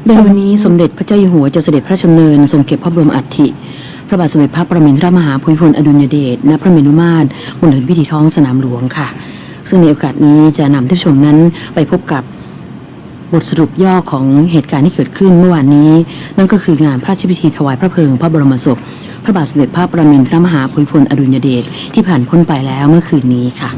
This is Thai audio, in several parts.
โดยวันนี้สมเด็จพระเจ้าอยู่หัวจะเสด็จพระราชดำเนินทรงเก็บพระบรมอัฐิพระบาทสมเด็จพระปรมินทรมหาภูมิพลอดุลยเดชณพระเมรุมาตรบนถนนพิธีท้องสนามหลวงค่ะซึ่งในโอกาสนี้จะนำท่านผู้ชมนั้นไปพบกับบทสรุปย่อของเหตุการณ์ที่เกิดขึ้นเมื่อวานนี้นั่นก็คืองานพระราชพิธีถวายพระเพลิงพระบรมศพพระบาทสมเด็จพระปรมินทรมหาภูมิพลอดุลยเดชที่ผ่านพ้นไปแล้วเมื่อคืนนี้ค่ะ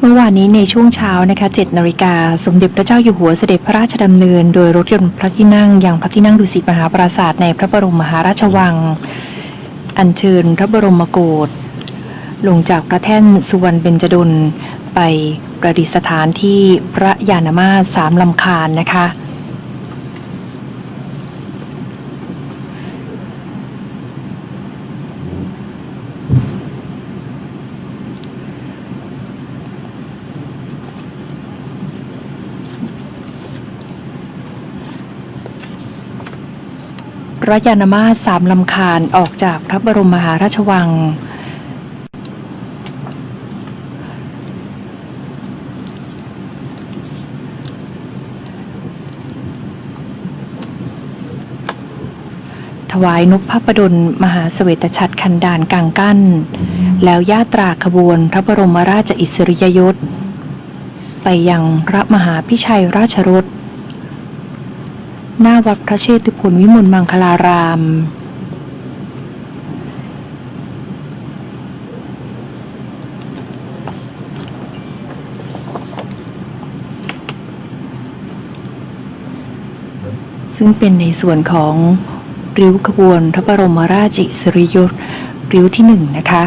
เมื่อวานนี้ในช่วงเช้านะคะ 7 นาฬิกาสมเด็จพระเจ้าอยู่หัวเสด็จพระราชดำเนินโดยรถยนต์พระที่นั่งยังพระที่นั่งดุสิตมหาปราสาทในพระบรมมหาราชวังอัญเชิญพระบรมโกศลงจากพระแท่นสุวรรณเบญจดลไปประดิษฐานที่พระยานมาส3 ลำคาญนะคะพระยานมาส3 ลำคาญออกจากพระบรมมหาราชวังถวายนพประดลมหาเสวตฉัตรคันดารกลางกั้นแล้วญาตราขบวนพระบรมราชอิสริยยศไปยังพระมหาพิชัยราชรสหน้าวัดพระเชตุพนวิมลมังคลารามซึ่งเป็นในส่วนของริ้วขบวนพระบรมราชอิสริยยศริ้วที่1นะคะ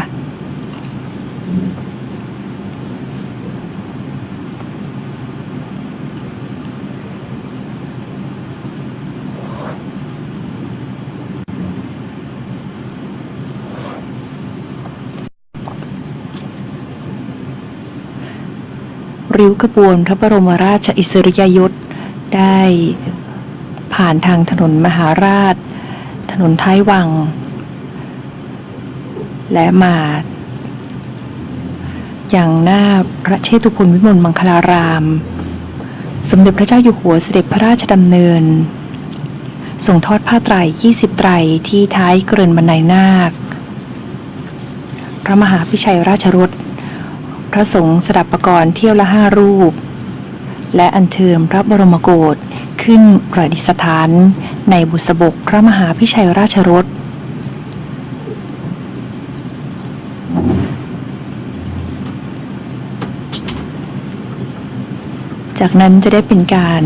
ริ้วขบวนพระบรมราชอิสริยยศได้ผ่านทางถนนมหาราชถนนท้ายวังและมาอย่างหน้าพระเชตุพนวิมลมังคลารามสมเด็จพระเจ้าอยู่หัวเสด็จพระราชดำเนินส่งทอดผ้าไตร20 ไตรที่ท้ายเกริ่นบันไดนาคพระมหาพิชัยราชรสพระสงฆ์สดับปกรณ์เที่ยวละ5 รูปและอัญเชิญพระบรมโกศขึ้นประดิษฐานในบุษบกพระมหาพิชัยราชรสจากนั้นจะได้เป็นการ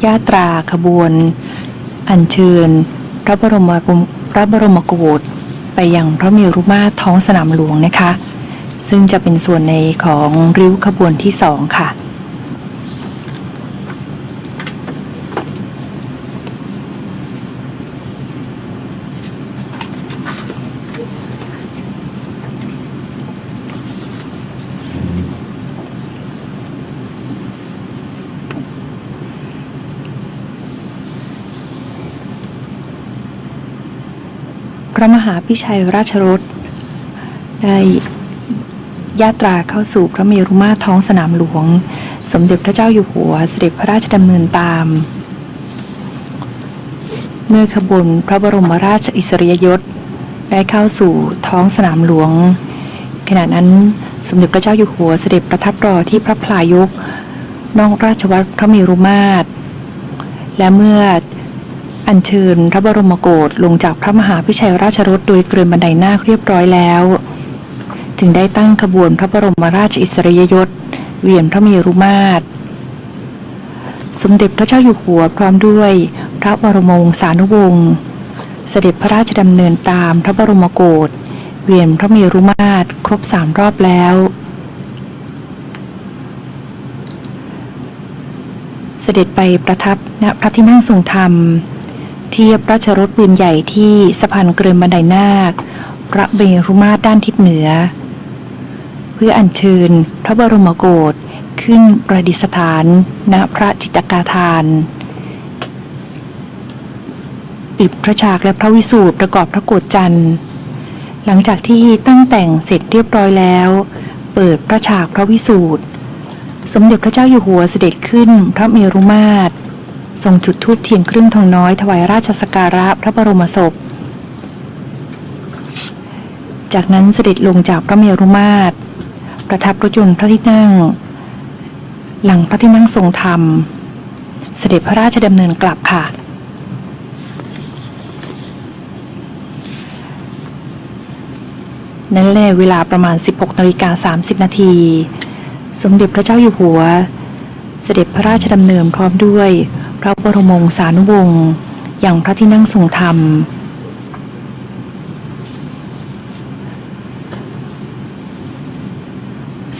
ญาตราขบวนอัญเชิญพระบรมโกศไปยังพระเมรุมาตรท้องสนามหลวงนะคะซึ่งจะเป็นส่วนในของริ้วขบวนที่2ค่ะพระมหาพิชัยราชรสได้ญาตราเข้าสู่พระเมรุมาตรท้องสนามหลวงสมเด็จพระเจ้าอยู่หัวเสด็จพระราชดำเนินตามเมื่อขบวนพระบรมราชอิสริยยศได้เข้าสู่ท้องสนามหลวงขณะนั้นสมเด็จพระเจ้าอยู่หัวเสด็จประทับรอที่พระพลายกนอกราชวัตรพระเมรุมาตรและเมื่ออัญเชิญพระบรมโกศลงจากพระมหาพิชัยราชรสโดยเกริ่นบันไดนาคเรียบร้อยแล้วจึงได้ตั้งขบวนพระบรมราชอิสริยยศเวียนพระเมรุมาตรสมเด็จพระเจ้าอยู่หัวพร้อมด้วยพระบรมวงศานุวงศ์เสด็จพระราชดำเนินตามพระบรมโกศเวียนพระเมรุมาตรครบ3 รอบแล้วเสด็จไปประทับณพระที่นั่งทรงธรรมเทียบราชรถปืนใหญ่ที่สะพานเกริ่นบันไดนาคพระเมรุมาตรด้านทิศเหนือเพื่ออัญเชิญพระบรมโกศขึ้นประดิษฐานณพระจิตกาทานปิดพระฉากและพระวิสูตรประกอบพระโกฐจันทร์หลังจากที่ตั้งแต่งเสร็จเรียบร้อยแล้วเปิดพระฉากพระวิสูตรสมเด็จพระเจ้าอยู่หัวเสด็จขึ้นพระเมรุมาตร ทรงจุดธูปเทียนครึ่งทองน้อยถวายราชสักการะพระบรมศพจากนั้นเสด็จลงจากพระเมรุมาตรประทับรถยนต์พระที่นั่งหลังพระที่นั่งทรงธรรมเสด็จพระราชดำเนินกลับค่ะนั่นแหละเวลาประมาณ 16:30 นาทีสมเด็จพระเจ้าอยู่หัวเสด็จพระราชดำเนินพร้อมด้วยพระบรมวงศานุวงศ์อย่างพระที่นั่งทรงธรรม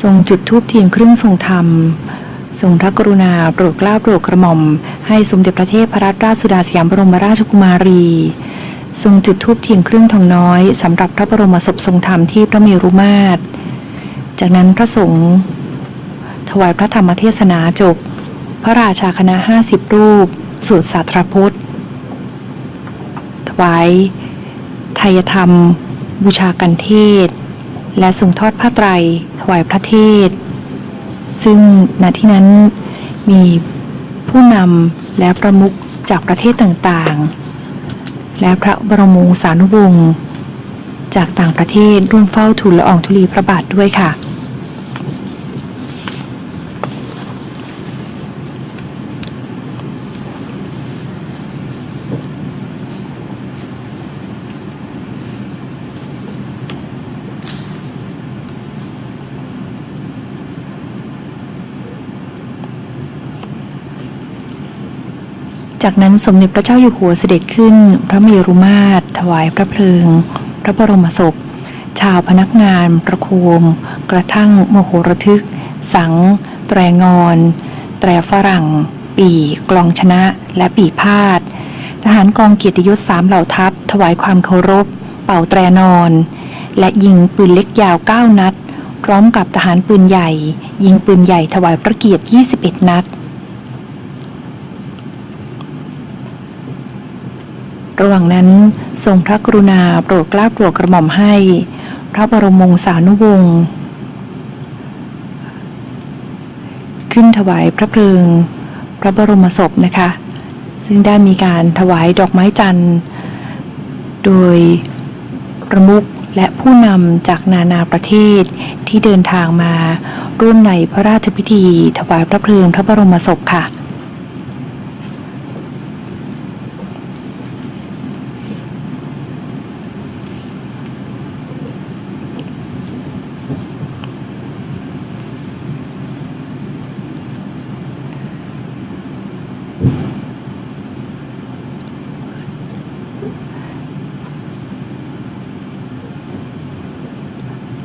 ทรงจุดธูปเทียนครึ่งทรงธรรมทรงพระกรุณาโปรดเกล้าโปรดกระหม่อมให้สมเด็จพระเทพรัตนราชสุดาสยามบรมราชกุมารีทรงจุดธูปเทียนครึ่งทองน้อยสำหรับพระบรมศพทรงธรรมที่พระเมรุมาตรจากนั้นพระสงฆ์ถวายพระธรรมเทศนาจบพระราชาคณะ50 รูปสวดสาธรพจน์ถวายไทยธรรมบูชากันเทศและทรงทอดผ้าไตรถวายพระเทศซึ่งณที่นั้นมีผู้นำและประมุขจากประเทศต่างๆและพระบรมวงศานุวงศ์จากต่างประเทศร่วมเฝ้าทูลละอองธุลีพระบาทด้วยค่ะจากนั้นสมเด็จพระเจ้าอยู่หัวเสด็จขึ้นพระเมรุมาตรถวายพระเพลิงพระบรมศพชาวพนักงานประโคมกระทั่งโมโหระทึกสังแตรงอนแตรฝรั่งปีกลองชนะและปีพาดทหารกองเกียรติยศ3 เหล่าทัพถวายความเคารพเป่าแตรนอนและยิงปืนเล็กยาว9 นัดพร้อมกับทหารปืนใหญ่ยิงปืนใหญ่ถวายพระเกียรติ21 นัดระหว่างนั้นทรงพระกรุณาโปรดเกล้าโปรดกระหม่อมให้พระบรมวงศานุวงศ์ขึ้นถวายพระเพลิงพระบรมศพนะคะซึ่งได้มีการถวายดอกไม้จันทร์โดยประมุขและผู้นำจากนานาประเทศที่เดินทางมาร่วมในพระราชพิธีถวายพระเพลิงพระบรมศพค่ะ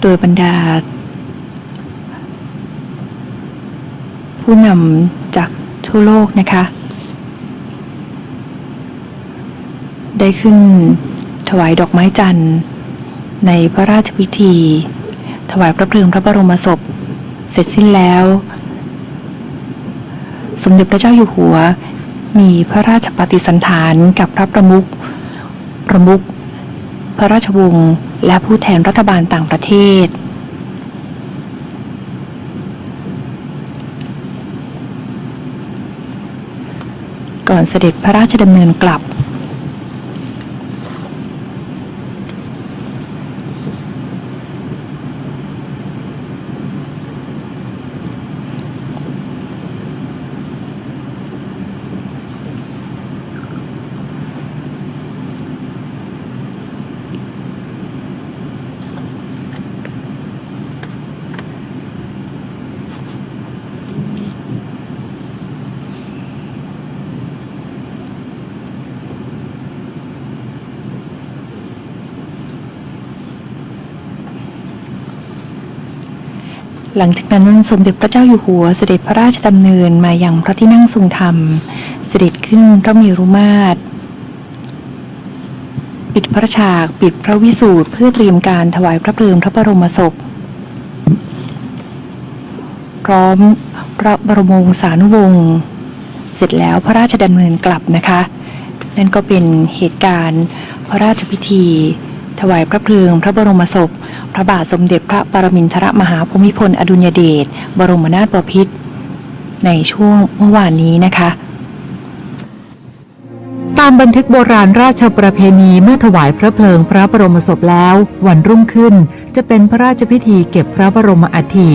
โดยบรรดาผู้นำจากทั่วโลกนะคะได้ขึ้นถวายดอกไม้จันทร์ในพระราชพิธีถวายพระเพลิงพระบรมศพเสร็จสิ้นแล้วสมเด็จพระเจ้าอยู่หัวมีพระราชปฏิสันถานกับพระประมุขพระราชวงศ์และผู้แทนรัฐบาลต่างประเทศก่อนเสด็จพระราชดำเนินกลับหลังจากนั้นสมเด็จพระเจ้าอยู่หัวเสด็จพระราชดำเนินมายังพระที่นั่งทรงธรรมเสด็จขึ้นพระเมรุมาตรปิดพระฉากปิดพระวิสูตรเพื่อเตรียมการถวายพระเพลิงพระบรมศพพร้อมพระบรมวงศานุวงศ์เสร็จแล้วพระราชดำเนินกลับนะคะนั่นก็เป็นเหตุการณ์พระราชพิธีถวายพระเพลิงพระบรมศพพระบาทสมเด็จพระปรมินทรมหาภูมิพลอดุลยเดชบรมนาถบพิตรในช่วงเมื่อวานนี้นะคะ ามบันทึกโบราณราชประเพณีเมื่อถวายพระเพลิงพระบรมศพแล้ววันรุ่งขึ้นจะเป็นพระราชพิธีเก็บพระบรมอัฐิ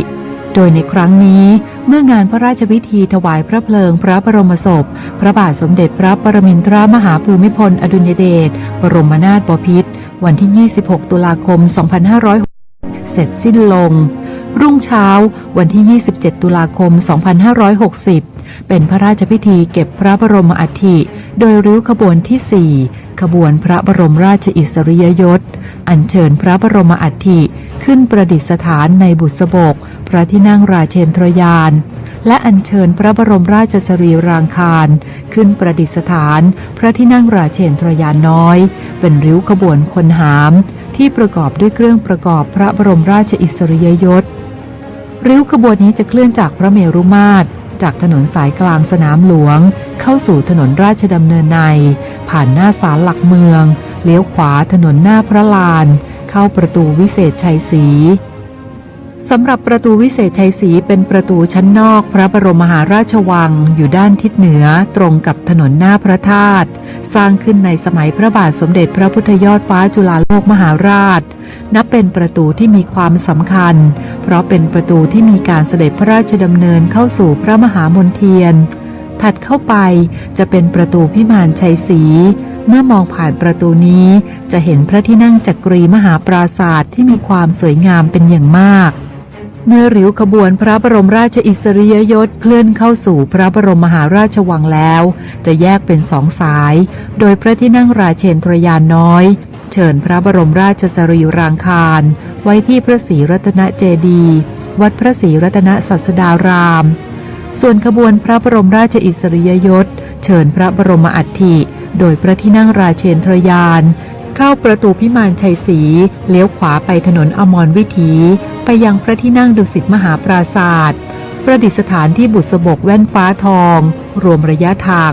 โดยในครั้งนี้เมื่องานพระราชพิธีถวายพระเพลิงพระบรมศพพระบาทสมเด็จพระปรมินทรมหาภูมิพลอดุลยเดชบรมนาถบพิตรวันที่ 26 ตุลาคม 2560 เสร็จสิ้นลงรุ่งเช้าวันที่ 27 ตุลาคม 2560 เป็นพระราชพิธีเก็บพระบรมอัฐิโดยริ้วขบวนที่ 4 ขบวนพระบรมราชอิสริยยศอัญเชิญพระบรมอัฐิขึ้นประดิษฐานในบุษบกพระที่นั่งราเชนทรยานและอัญเชิญพระบรมราชสรีรางคารขึ้นประดิษฐานพระที่นั่งราเชนทรยานน้อยเป็นริ้วขบวนคนหามที่ประกอบด้วยเครื่องประกอบพระบรมราชอิสริยยศริ้วขบวนนี้จะเคลื่อนจากพระเมรุมาตรจากถนนสายกลางสนามหลวงเข้าสู่ถนนราชดำเนินในผ่านหน้าศาลหลักเมืองเลี้ยวขวาถนนหน้าพระลานเข้าประตูวิเศษชัยศรีสำหรับประตูวิเศษชัยศรีเป็นประตูชั้นนอกพระบรมมหาราชวังอยู่ด้านทิศเหนือตรงกับถนนหน้าพระธาตุสร้างขึ้นในสมัยพระบาทสมเด็จพระพุทธยอดฟ้าจุฬาโลกมหาราชนับเป็นประตูที่มีความสำคัญเพราะเป็นประตูที่มีการเสด็จพระราชดำเนินเข้าสู่พระมหามณฑียนถัดเข้าไปจะเป็นประตูพิมานชัยศรีเมื่อมองผ่านประตูนี้จะเห็นพระที่นั่งจักรีมหาปราสาทที่มีความสวยงามเป็นอย่างมากเมื่อริ้วขบวนพระบรมราชอิสริยยศเคลื่อนเข้าสู่พระบรมมหาราชวังแล้วจะแยกเป็นสองสายโดยพระที่นั่งราเชนทรยานน้อยเชิญพระบรมราชสรีรางคารไว้ที่พระศรีรัตนเจดีย์วัดพระศรีรัตนศาสดารามส่วนขบวนพระบรมราชอิสริยยศเชิญพระบรมอัฐิโดยพระที่นั่งราเชนทรยานเข้าประตูพิมานชัยศรีเลี้ยวขวาไปถนนอมรวิถีไปยังพระที่นั่งดุสิตมหาปราศาสตร์ประดิษฐานที่บุษบกแว่นฟ้าทองรวมระยะทาง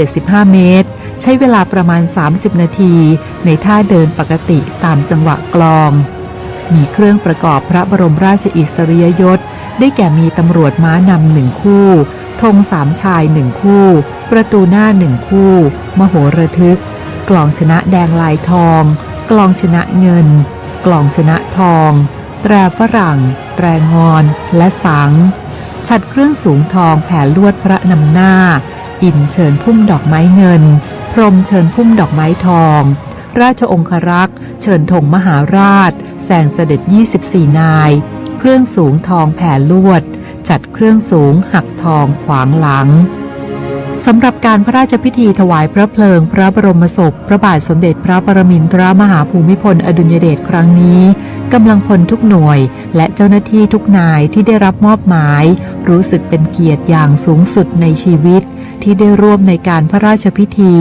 1,075 เมตรใช้เวลาประมาณ30นาทีในท่าเดินปกติตามจังหวะกลองมีเครื่องประกอบพระบรมราชอิสริยยศได้แก่มีตำรวจม้านำ1คู่ธงสามชาย1คู่ประตูหน้า1คู่มโหระทึกกลองชนะแดงลายทองกลองชนะเงินกลองชนะทองแตรฝรั่งแตรงอนและสังฉัตรเครื่องสูงทองแผ่ลวดพระนำหน้าอินเชิญพุ่มดอกไม้เงินพรหมเชิญพุ่มดอกไม้ทองราชองครักษ์เชิญธงมหาราชแสงเสด็จ24นายเครื่องสูงทองแผ่ลวดจัดเครื่องสูงหักทองขวางหลังสำหรับการพระราชพิธีถวายพระเพลิงพระบรมศพพระบาทสมเด็จพระปรมินทรมหาภูมิพลอดุลยเดชครั้งนี้กำลังพลทุกหน่วยและเจ้าหน้าที่ทุกนายที่ได้รับมอบหมายรู้สึกเป็นเกียรติอย่างสูงสุดในชีวิตที่ได้ร่วมในการพระราชพิธี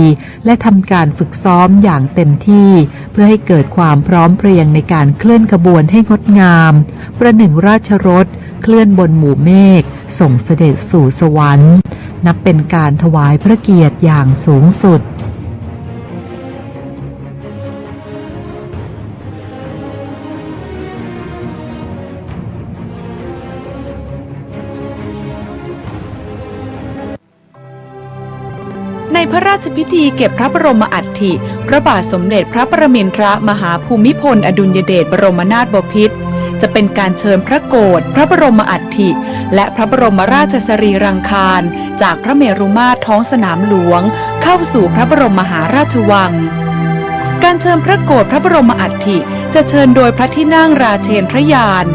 และทำการฝึกซ้อมอย่างเต็มที่เพื่อให้เกิดความพร้อมเพรียงในการเคลื่อนขบวนให้งดงามประหนึ่งราชรถเคลื่อนบนหมู่เมฆส่งเสด็จสู่สวรรค์นับเป็นการถวายพระเกียรติอย่างสูงสุดในพระราชพิธีเก็บพระบรมอัฐิพระบาทสมเด็จพระปรมินทรมหาภูมิพลอดุลยเดชบรมนาถบพิตรจะเป็นการเชิญพระโกฐพระบรมอัฐิและพระบรมราชสรีรังคารจากพระเมรุมาตรท้องสนามหลวงเข้าสู่พระบรมมหาราชวังการเชิญพระโกฐพระบรมอัฐิจะเชิญโดยพระที่นั่งราเชนทรยาน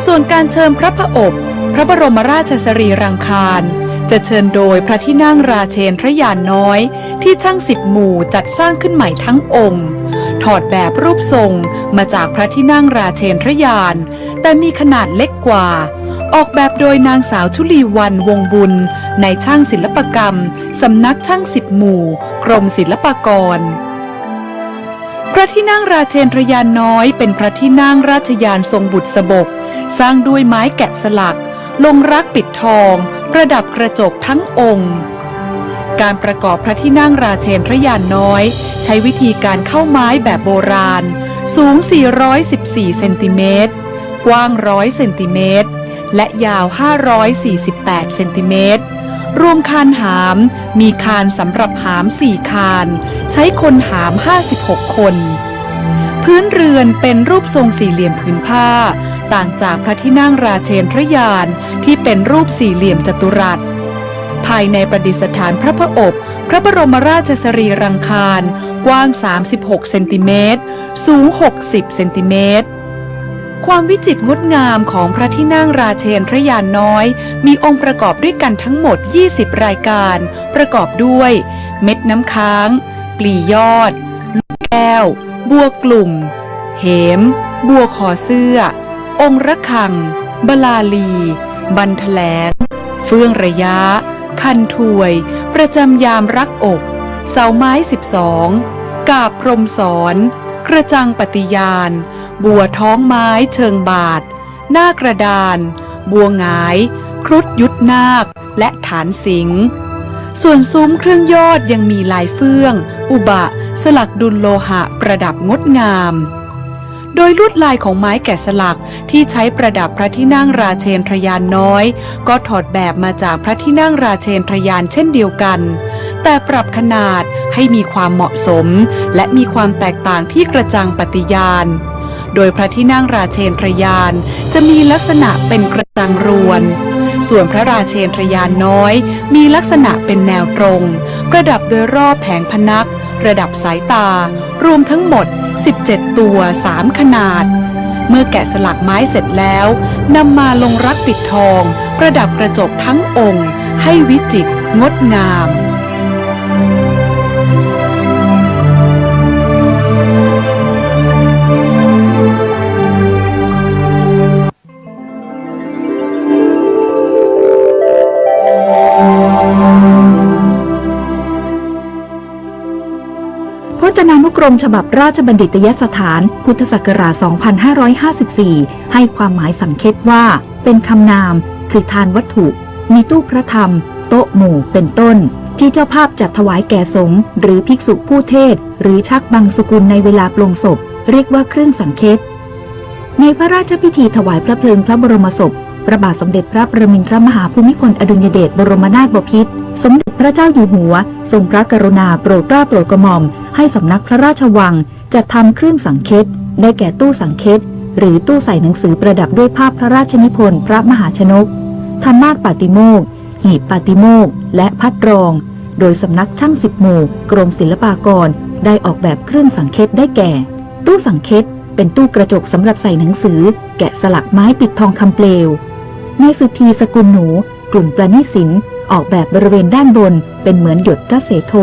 ส่วนการเชิญพระผอบพระบรมราชสรีรังคารจะเชิญโดยพระที่นั่งราเชนทรยานน้อยที่ช่าง10หมู่จัดสร้างขึ้นใหม่ทั้งองค์ถอดแบบรูปทรงมาจากพระที่นั่งราเชนทรยานแต่มีขนาดเล็กกว่าออกแบบโดยนางสาวชุลีวรรณวงบุญในช่างศิลปกรรมสำนักช่าง10หมู่กรมศิลปากรพระที่นั่งราเชนทรยานน้อยเป็นพระที่นั่งราชยานทรงบุษบกสร้างด้วยไม้แกะสลักลงรักปิดทองประดับกระจกทั้งองค์การประกอบพระที่นั่งราเชนทรยานน้อยใช้วิธีการเข้าไม้แบบโบราณสูง414เซนติเมตรกว้าง100เซนติเมตรและยาว548เซนติเมตร รวมคานหามมีคานสำหรับหาม4คานใช้คนหาม56คนพื้นเรือนเป็นรูปทรงสี่เหลี่ยมผืนผ้าต่างจากพระที่นั่งราเชนทรยานที่เป็นรูปสี่เหลี่ยมจัตุรัสภายในประดิษฐานพระผอบพระบรมราชสรีรังคารกว้าง36เซนติเมตรสูง60เซนติเมตรความวิจิตรงดงามของพระที่นั่งราเชนทรยานน้อยมีองค์ประกอบด้วยกันทั้งหมด20รายการประกอบด้วยเม็ดน้ำค้างปลียอดลูกแก้วบัวกลุ่มเหมบัวคอเสื้อองค์ระฆังบลาลีบันแถลงเฟื่องระยะคันถวยประจำยามรักอกเสาไม้12กาบพรมสอนกระจังปฏิญาณบัวท้องไม้เชิงบาทหน้ากระดานบัวหงายครุฑยุทธนาคและฐานสิงห์ส่วนซุ้มเครื่องยอดยังมีลายเฟื่องอุบะสลักดุลโลหะประดับงดงามโดยลวดลายของไม้แกะสลักที่ใช้ประดับพระที่นั่งราเชนทรยานน้อยก็ถอดแบบมาจากพระที่นั่งราเชนทรยานเช่นเดียวกันแต่ปรับขนาดให้มีความเหมาะสมและมีความแตกต่างที่กระจังปฏิญาณโดยพระที่นั่งราเชนทรยานจะมีลักษณะเป็นกระจังรวนส่วนพระราเชนทรยานน้อยมีลักษณะเป็นแนวตรงประดับโดยรอบแผงพนักระดับสายตารวมทั้งหมด17ตัว3ขนาดเมื่อแกะสลักไม้เสร็จแล้วนำมาลงรักปิดทองประดับกระจกทั้งองค์ให้วิจิตรงดงาม พจนานุกรมฉบับราชบัณฑิตยสถานพุทธศักราช 2554 ให้ความหมายสังเขปว่าเป็นคำนามคือทานวัตถุมีตู้พระธรรมโต๊ะหมู่เป็นต้นที่เจ้าภาพจัดถวายแก่สงฆ์หรือภิกษุผู้เทศหรือชักบังสุกุลในเวลาปลงศพเรียกว่าเครื่องสังเขปในพระราชพิธีถวายพระเพลิงพระบรมศพพระบาทสมเด็จพระประมินทรมหาภูมิพลอดุลยเดชบรมนาถบพิตรสมเด็จพระเจ้าอยู่หัวทรงพระกรุณาโปรดเกล้าโปรดกระหม่อมให้สำนักพระราชวังจัดทำเครื่องสังเขปได้แก่ตู้สังเขปหรือตู้ใส่หนังสือประดับด้วยภาพพระราชนิพนธ์พระมหาชนกธรรมาสน์ปาติโมกข์หีบปาติโมกข์และพัดรองโดยสำนักช่าง10หมู่กรมศิลปากรได้ออกแบบเครื่องสังเขปได้แก่ตู้สังเขปเป็นตู้กระจกสำหรับใส่หนังสือแกะสลักไม้ปิดทองคำเปลวนายสุธีสกุลหนูกลุ่มประณีตศิลป์ออกแบบบริเวณด้านบนเป็นเหมือนหยดพระเสโท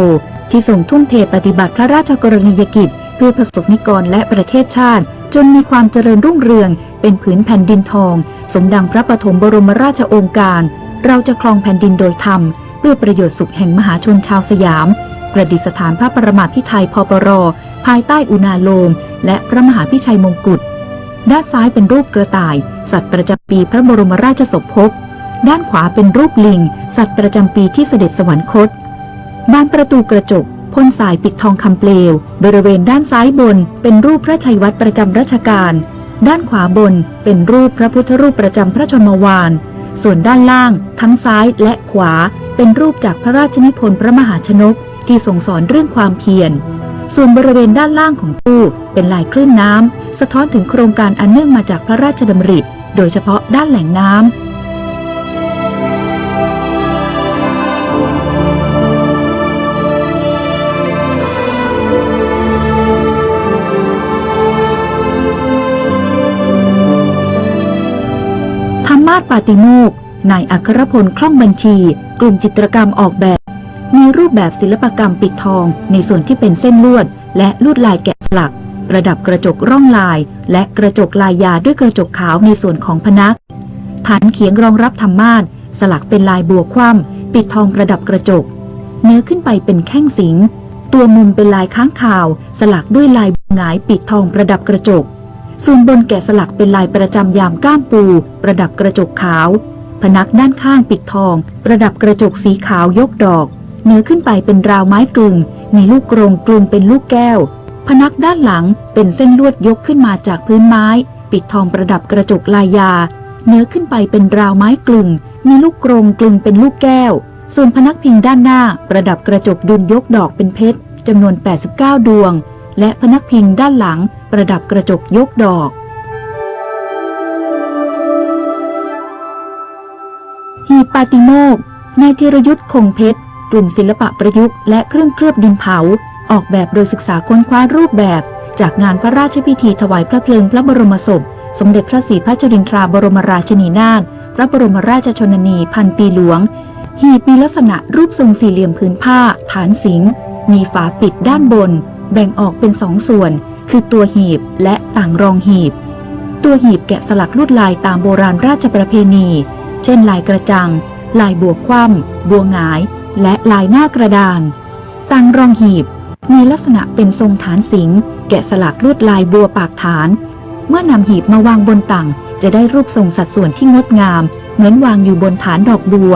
ที่ทรงทุ่มเทปฏิบัติพระราชกรณียกิจเพื่อประสบนิกรและประเทศชาติจนมีความเจริญรุ่งเรืองเป็นผืนแผ่นดินทองสมดังพระปฐมบรมราชโองการเราจะครองแผ่นดินโดยธรรมเพื่อประโยชน์สุขแห่งมหาชนชาวสยามประดิษฐานพระประมาพิไทยพปร.ภายใต้อุณาโลมและพระมหาพิชัยมงกุฎด้านซ้ายเป็นรูปกระต่ายสัตว์ประจำปีพระบรมราชสมภพด้านขวาเป็นรูปลิงสัตว์ประจำปีที่เสด็จสวรรคตบานประตูกระจกพ่นสายปิดทองคำเปลวบริเวณด้านซ้ายบนเป็นรูปพระชัยวัตรประจำรัชกาลด้านขวาบนเป็นรูปพระพุทธรูปประจำพระชนมวาลส่วนด้านล่างทั้งซ้ายและขวาเป็นรูปจากพระราชนิพนธ์พระมหาชนกที่ทรงสอนเรื่องความเพียรส่วนบริเวณด้านล่างของตู้เป็นลายคลื่นน้ำสะท้อนถึงโครงการอันเนื่องมาจากพระราชดำริโดยเฉพาะด้านแหล่งน้ำธรรมาสน์ปาติโมกข์นายอัครพลคล่องบัญชีกลุ่มจิตรกรรมออกแบบมีรูปแบบศิลปกรรมปิดทองในส่วนที่เป็นเส้นลวดและลวดลายแกะสลักประดับกระจกร่องลายและกระจกลายยาด้วยกระจกขาวในส่วนของพนักฐานเขียงรองรับธรรมาสน์สลักเป็นลายบัวคว่ำปิดทองประดับกระจกเนื้อขึ้นไปเป็นแข้งสิงตัวมุมเป็นลายค้างคาวสลักด้วยลายหงายปิดทองประดับกระจกส่วนบนแกะสลักเป็นลายประจำยามก้ามปูประดับกระจกขาวพนักด้านข้างปิดทองประดับกระจกสีขาวยกดอกเนื้อขึ้นไปเป็นราวไม้กลึงมีลูกกรงกลึงเป็นลูกแก้วพนักด้านหลังเป็นเส้นลวดยกขึ้นมาจากพื้นไม้ปิดทองประดับกระจกลายยาเนื้อขึ้นไปเป็นราวไม้กลึงมีลูกกรงกลึงเป็นลูกแก้ว ส่วนพนักพิงด้านหน้าประดับกระจกดุลยกดอกเป็นเพชรจำนวน89ดวงและพนักพิงด้านหลังประดับกระจกยกดอกหีบปาติโมกข์นายธีรยุทธ์คงเพชรกลุ่มศิลปะประยุกต์และเครื่องเคลือบดินเผาออกแบบโดยศึกษาค้นคว้ารูปแบบจากงานพระราชพิธีถวายพระเพลิงพระบรมศพสมเด็จพระศรีพัชรินทราบรมราชินีนาถพระบรมราชชนนีพันปีหลวงหีบมีลักษณะรูปทรงสี่เหลี่ยมผืนผ้าฐานสิงห์มีฝาปิดด้านบนแบ่งออกเป็น2ส่วนคือตัวหีบและต่างรองหีบตัวหีบแกะสลักลวดลายตามโบราณราชประเพณีเช่นลายกระจังลายบัวคว่ำบัวหงายและลายหน้ากระดานต่างรองหีบมีลักษณะเป็นทรงฐานสิงห์แกะสลักลวดลายบัวปากฐานเมื่อนำหีบมาวางบนต่างจะได้รูปทรงสัดส่วนที่งดงามเหมือนวางอยู่บนฐานดอกบัว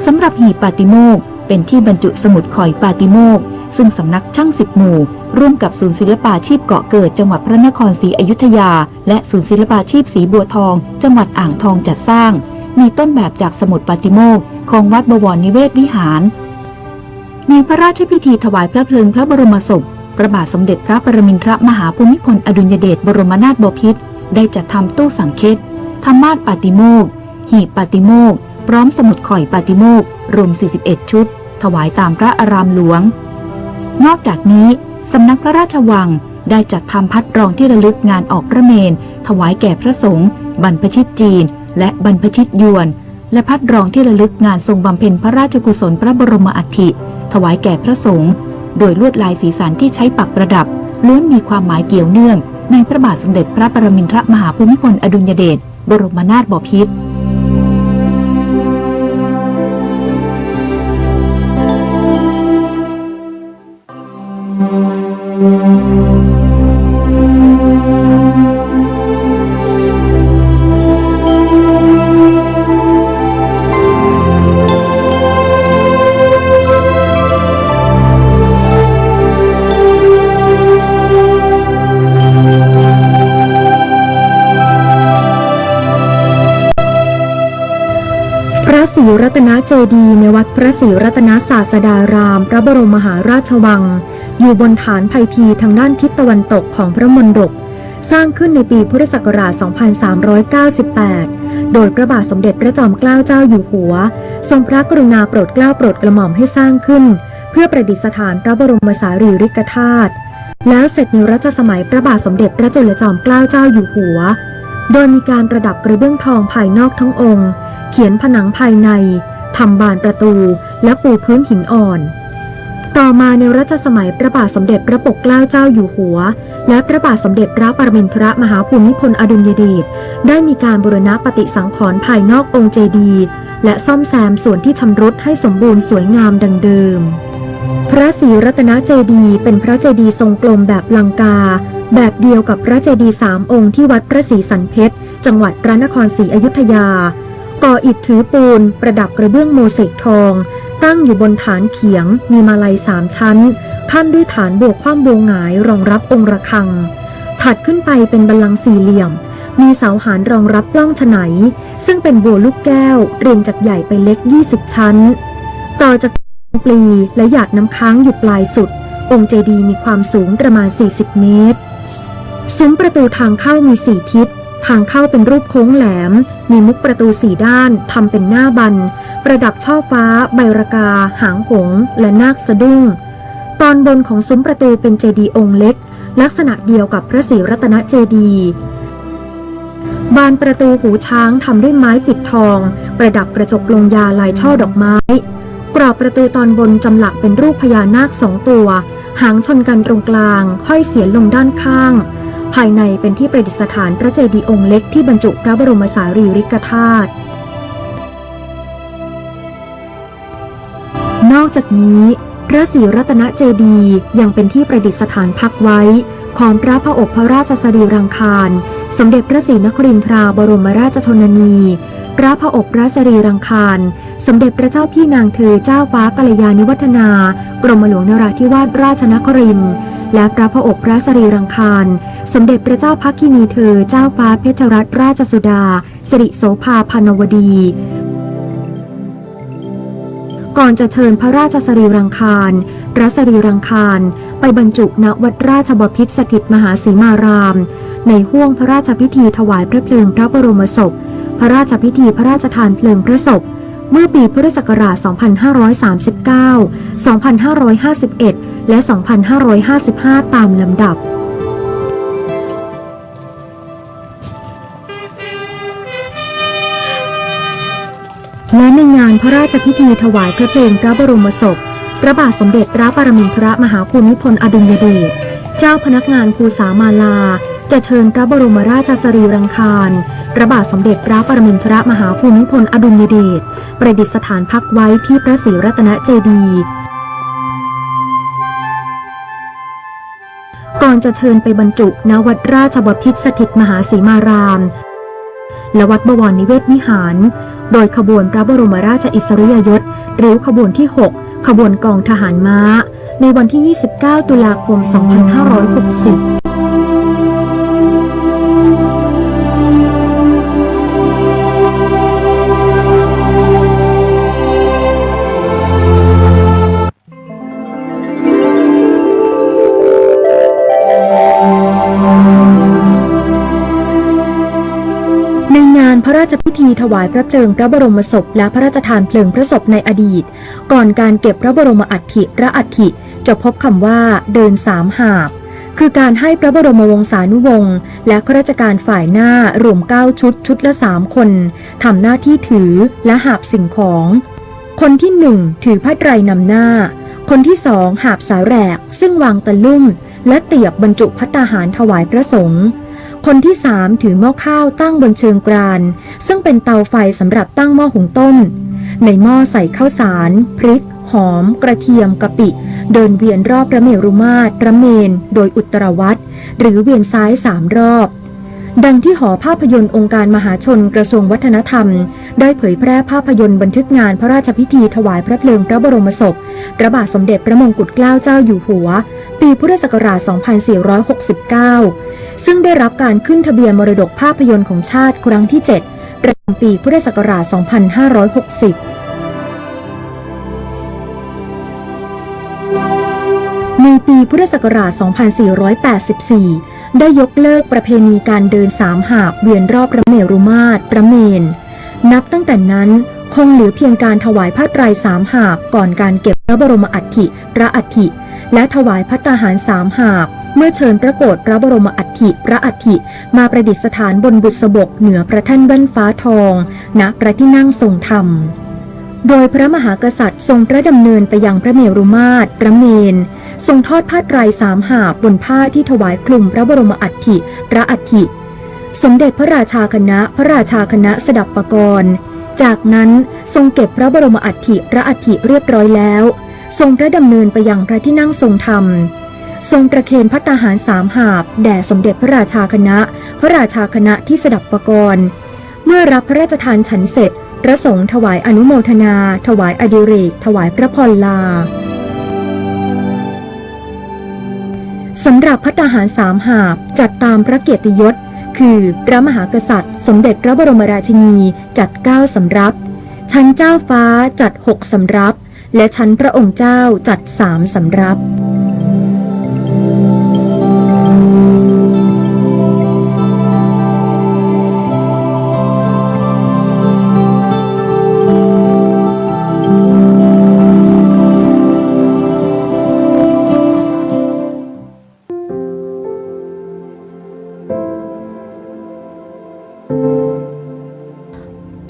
สำหรับหีบปาติโมกข์เป็นที่บรรจุสมุดข่อยปาติโมกข์ซึ่งสำนักช่าง10หมู่ร่วมกับศูนย์ศิลปาชีพเกาะเกิดจังหวัดพระนครศรีอยุธยาและศูนย์ศิลปาชีพศรีบัวทองจังหวัดอ่างทองจัดสร้างมีต้นแบบจากสมุดปาติโมกข์ของวัดบวรนิเวศวิหารในพระราชพิธีถวายพระเพลิงพระบรมศพพระบาทสมเด็จพระปรมินทรมหาภูมิพลอดุลยเดชบรมนาถบพิตรได้จัดทำตู้สังเฆตธรรมาสน์ปาติโมกข์หีบปาติโมกข์พร้อมสมุดข่อยปาติโมกข์รวม41ชุดถวายตามพระอารามหลวงนอกจากนี้สำนักพระราชวังได้จัดทำพัดรองที่ระลึกงานออกพระเมรุถวายแก่พระสงฆ์บรรพชิตจีนและบรรพชิตยวนและพัดรองที่ระลึกงานทรงบำเพ็ญพระราชกุศลพระบรมอัฐิถวายแก่พระสงฆ์โดยลวดลายสีสันที่ใช้ปักประดับล้วนมีความหมายเกี่ยวเนื่องในพระบาทสมเด็จพระปรมินทรมหาภูมิพลอดุลยเดชบรมนาถบพิตรพระศรีรัตนเจดีย์ในวัดพระศรีรัตนศาสดารามพระบรมมหาราชวังอยู่บนฐานไผ่พีทางด้านทิศตะวันตกของพระมณฑปสร้างขึ้นในปีพุทธศักราช 2398 โดยพระบาทสมเด็จพระจอมเกล้าเจ้าอยู่หัวทรงพระกรุณาโปรดเกล้าโปรดกระหม่อมให้สร้างขึ้นเพื่อประดิษฐานพระบรมสารีริกธาตุแล้วเสร็จในรัชสมัยพระบาทสมเด็จพระจุลจอมเกล้าเจ้าอยู่หัวโดยมีการประดับกระเบื้องทองภายนอกทั้งองค์เขียนผนังภายในทำบานประตูและปูพื้นหินอ่อนต่อมาในรัชสมัยพระบาทสมเด็จพระปกเกล้าเจ้าอยู่หัวและพระบาทสมเด็จพระปรมินทรมหาภูมิพลอดุลยเดชได้มีการบูรณะปฏิสังขรณ์ภายนอกองค์เจดีย์และซ่อมแซมส่วนที่ชำรุดให้สมบูรณ์สวยงามดังเดิมพระศรีรัตนเจดีย์เป็นพระเจดีย์ทรงกลมแบบลังกาแบบเดียวกับพระเจดีย์3องค์ที่วัดพระศรีสันเพชรจังหวัดพระนครศรีอยุธยาก่ออิฐถือปูนประดับกระเบื้องโมเสกทองตั้งอยู่บนฐานเขียงมีมาลัย3ชั้นขั้นด้วยฐานโบกคว่ำโบหงายรองรับองค์ระฆังถัดขึ้นไปเป็นบัลลังก์สี่เหลี่ยมมีเสาหารรองรับปล้องฉไนซึ่งเป็นบัวลูกแก้วเรียงจากใหญ่ไปเล็ก20ชั้นต่อจากปลีและหยาดน้ำค้างอยู่ปลายสุดองค์เจดีย์มีความสูงประมาณ40เมตรซุ้มประตูทางเข้ามี4ทิศทางเข้าเป็นรูปโค้งแหลมมีมุกประตู4ด้านทำเป็นหน้าบันประดับช่อฟ้าใบระกาหางหงส์และนาคสะดุ้งตอนบนของซุ้มประตูเป็นเจดีย์องค์เล็กลักษณะเดียวกับพระศรีรัตนเจดีย์บานประตูหูช้างทำด้วยไม้ปิดทองประดับกระจกลงยาลายช่อดอกไม้กรอบประตูตอนบนจำหลักเป็นรูปพญานาค2ตัวหางชนกันตรงกลางห้อยเสียนลงด้านข้างภายในเป็นที่ประดิษฐานพระเจดีย์องค์เล็กที่บรรจุพระบรมสารีริกธาตุนอกจากนี้พระศรีรัตนเจดีย์ยังเป็นที่ประดิษฐานพักไว้ของพระผอบพระราชสรีรังคารสมเด็จพระศรีนครินทราบรมราชชนนีพระผอบพระสรีรังคารสมเด็จพระเจ้าพี่นางเธอเจ้าฟ้ากัลยาณิวัฒนากรมหลวงนราธิวาสราชนครินทร์และพระผอบพระสรีรังคารสมเด็จพระเจ้าพักคินีเธอเจ้าฟ้าเพชรรัตนราชสุดาสิริโสภาพานวดี ก่อนจะเชิญพระราชสรีรังคารพระสรีรังคารไปบรรจุณวัดราชบพิตรสถิตมหาสีมารามในห้วงพระราชพิธีถวายพระเพลิงพระบรมศพพระราชพิธีพระราชทานเพลิงพระศพเมื่อปีพุทธศักราช 2539 2551 และ 2555 ตามลำดับและในงานพระราชพิธีถวายพระเพลิงพระบรมศพพระบาทสมเด็จพระปรมินทรมหาภูมิพลอดุลยเดชเจ้าพนักงานภูษามาลาจะเชิญพระบรมราชสรีรังคารพระบาทสมเด็จพระปรมินทรมหาภูมิพลอดุลยเดชประดิษฐานพักไว้ที่พระศรีรัตนเจดีย์ก่อนจะเชิญไปบรรจุณวัดราชบพิตรสถิตมหาสีมารามและวัดบวรนิเวศวิหารโดยขบวนพระบรมราชอิสริยยศริ้วขบวนที่ 6 ขบวนกองทหารม้าในวันที่ 29 ตุลาคม 2560พระราชพิธีถวายพระเพลิงพระบรมศพและพระราชทานเพลิงพระศพในอดีตก่อนการเก็บพระบรมอัฐิพระอัฐิจะพบคำว่าเดินสามหาบคือการให้พระบรมวงศานุวงศ์และข้าราชการฝ่ายหน้ารวม9ชุดละ3คนทำหน้าที่ถือและหาบสิ่งของคนที่1ถือผ้าไตรนำหน้าคนที่2หาบสาแหรกซึ่งวางตะลุ่มและเตียบบรรจุภัตตาหารถวายพระสงฆ์คนที่3ถือหม้อข้าวตั้งบนเชิงกรานซึ่งเป็นเตาไฟสำหรับตั้งหม้อหุงต้มในหม้อใส่ข้าวสารพริกหอมกระเทียมกะปิเดินเวียนรอบพระเมรุมาตรพระเมรุโดยอุตรวัตรหรือเวียนซ้าย3รอบดังที่หอภาพยนตร์องค์การมหาชนกระทรวงวัฒนธรรมได้เผยแพร่ภาพยนตร์บันทึกงานพระราชพิธีถวายพระเพลิงพระบรมศพพระบาทสมเด็จพระมงกุฎเกล้าเจ้าอยู่หัวปีพุทธศักราช 2469 ซึ่งได้รับการขึ้นทะเบียนมรดกภาพยนตร์ของชาติครั้งที่ 7 ประจำปีพุทธศักราช 2560ในปีพุทธศักราช 2484 ได้ยกเลิกประเพณีการเดินสามหาบเวียนรอบพระเมรุมาตรพระเมรุนับตั้งแต่นั้นคงเหลือเพียงการถวายผ้าไตรสามหาบก่อนการเก็บพระบรมอัฐิพระอัฐิและถวายภัตตาหาร3หาบเมื่อเชิญพระโกฐพระบรมอัฐิพระอัฐิมาประดิษฐานบนบุษบกเหนือพระแท่นแว่นฟ้าทองณพระที่นั่งทรงธรรมโดยพระมหากษัตริย์ทรงพระดำเนินไปยังพระเมรุมาตรพระเมรุทรงทอดผ้าไตร3หาบบนผ้าที่ถวายคลุมพระบรมอัฐิพระอัฐิสมเด็จพระราชาคณะพระราชาคณะสดับปกรณ์จากนั้นทรงเก็บพระบรมอัฐิพระอัฐิเรียบร้อยแล้วทรงพระดำเนินไปยังพระที่นั่งทรงธรรมทรงประเคนภัตตาหาร3หาบแด่สมเด็จพระราชาคณะพระราชาคณะที่สดับปกรณ์เมื่อรับพระราชทานฉันเสร็จพระสงฆ์ถวายอนุโมทนาถวายอดิเรกถวายพระพรลาสำหรับภัตตาหาร3หาบจัดตามพระเกียรติยศคือพระมหากษัตริย์สมเด็จพระบรมราชินีจัด9สำรับชั้นเจ้าฟ้าจัด6สำรับและชั้นพระองค์เจ้าจัด3สำรับ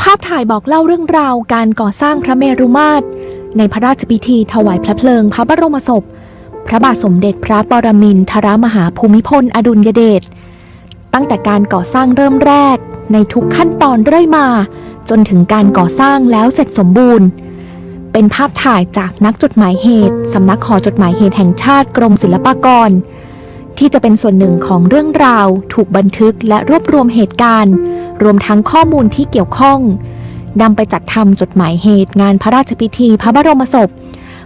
ภาพถ่ายบอกเล่าเรื่องราวการก่อสร้างพระเมรุมาตรในพระราชพิธีถวายพระเพลิงพระบรมศพพระบาทสมเด็จพระปรมินทรมหาภูมิพลอดุลยเดชตั้งแต่การก่อสร้างเริ่มแรกในทุกขั้นตอนเรื่อยมาจนถึงการก่อสร้างแล้วเสร็จสมบูรณ์เป็นภาพถ่ายจากนักจดหมายเหตุสำนักหอจดหมายเหตุแห่งชาติกรมศิลปากรที่จะเป็นส่วนหนึ่งของเรื่องราวถูกบันทึกและรวบรวมเหตุการณ์รวมทั้งข้อมูลที่เกี่ยวข้องนำไปจัดทำจดหมายเหตุงานพระราชพิธีพระบรมศพ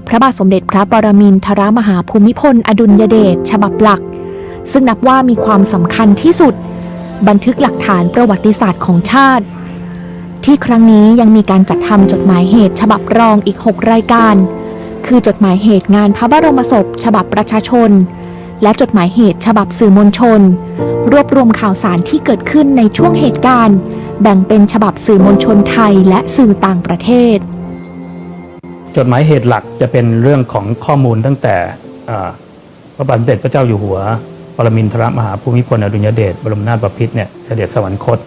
พระบาทสมเด็จพระปรมินทรมหาภูมิพลอดุลยเดชฉบับหลักซึ่งนับว่ามีความสำคัญที่สุดบันทึกหลักฐานประวัติศาสตร์ของชาติ ที่ครั้งนี้ยังมีการจัดทำจดหมายเหตุฉบับรองอีก 6 รายการ คือจดหมายเหตุงานพระบรมศพฉบับประชาชนและจดหมายเหตุฉบับสื่อมวลชนรวบรวมข่าวสารที่เกิดขึ้นในช่วงเหตุการณ์แบ่งเป็นฉบับสื่อมวลชนไทยและสื่อต่างประเทศจดหมายเหตุหลักจะเป็นเรื่องของข้อมูลตั้งแต่พระบาทสมเด็จพระเจ้าอยู่หัวปรมินทรมหาภูมิพลอดุลยเดชบรมนาถบพิตรเนี่ยเสด็จสวรรคต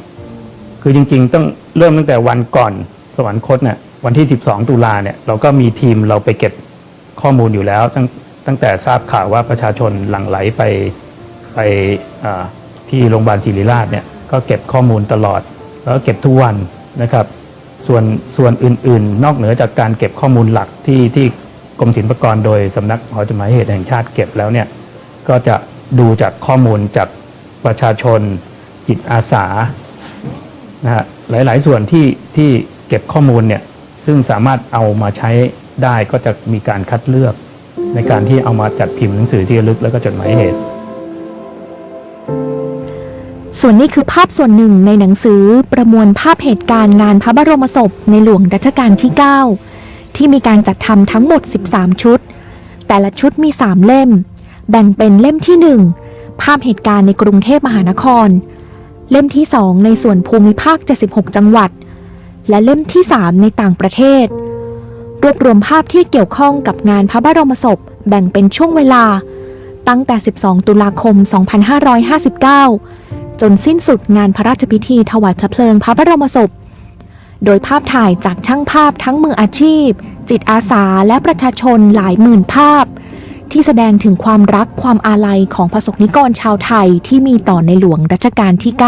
คือจริงๆต้องเริ่มตั้งแต่วันก่อนสวรรคตเนี่ยวันที่12ตุลาเนี่ยเราก็มีทีมเราไปเก็บข้อมูลอยู่แล้วตั้งแต่ทราบข่าวว่าประชาชนหลั่งไหลไปที่โรงพยาบาลศิริราชเนี่ยก็เก็บข้อมูลตลอดแล้วก็เก็บทุกวันนะครับส่วนอื่นๆนอกเหนือจากการเก็บข้อมูลหลักที่กรมศิลปากรโดยสำนักหอจดหมายเหตุแห่งชาติเก็บแล้วเนี่ยก็จะดูจากข้อมูลจากประชาชนจิตอาสานะฮะหลายๆส่วนที่เก็บข้อมูลเนี่ยซึ่งสามารถเอามาใช้ได้ก็จะมีการคัดเลือกในการที่เอามาจัดพิมพ์หนังสือที่ระลึกและก็จดหมายเหตุส่วนนี้คือภาพส่วนหนึ่งในหนังสือประมวลภาพเหตุการณ์งานพระบรมศพในหลวงรัชกาลที่ 9 ที่มีการจัดทำทั้งหมด13ชุดแต่ละชุดมี3เล่มแบ่งเป็นเล่มที่1ภาพเหตุการณ์ในกรุงเทพมหานครเล่มที่2ในส่วนภูมิภาค76จังหวัดและเล่มที่3ในต่างประเทศรวบรวมภาพที่เกี่ยวข้องกับงานพระบรมศพแบ่งเป็นช่วงเวลาตั้งแต่12ตุลาคม2559จนสิ้นสุดงานพระราชพิธีถวายพระเพลิงพระบรมศพโดยภาพถ่ายจากช่างภาพทั้งมืออาชีพจิตอาสาและประชาชนหลายหมื่นภาพที่แสดงถึงความรักความอาลัยของประสบนิกรชาวไทยที่มีต่อในหลวงรัชกาลที่ 9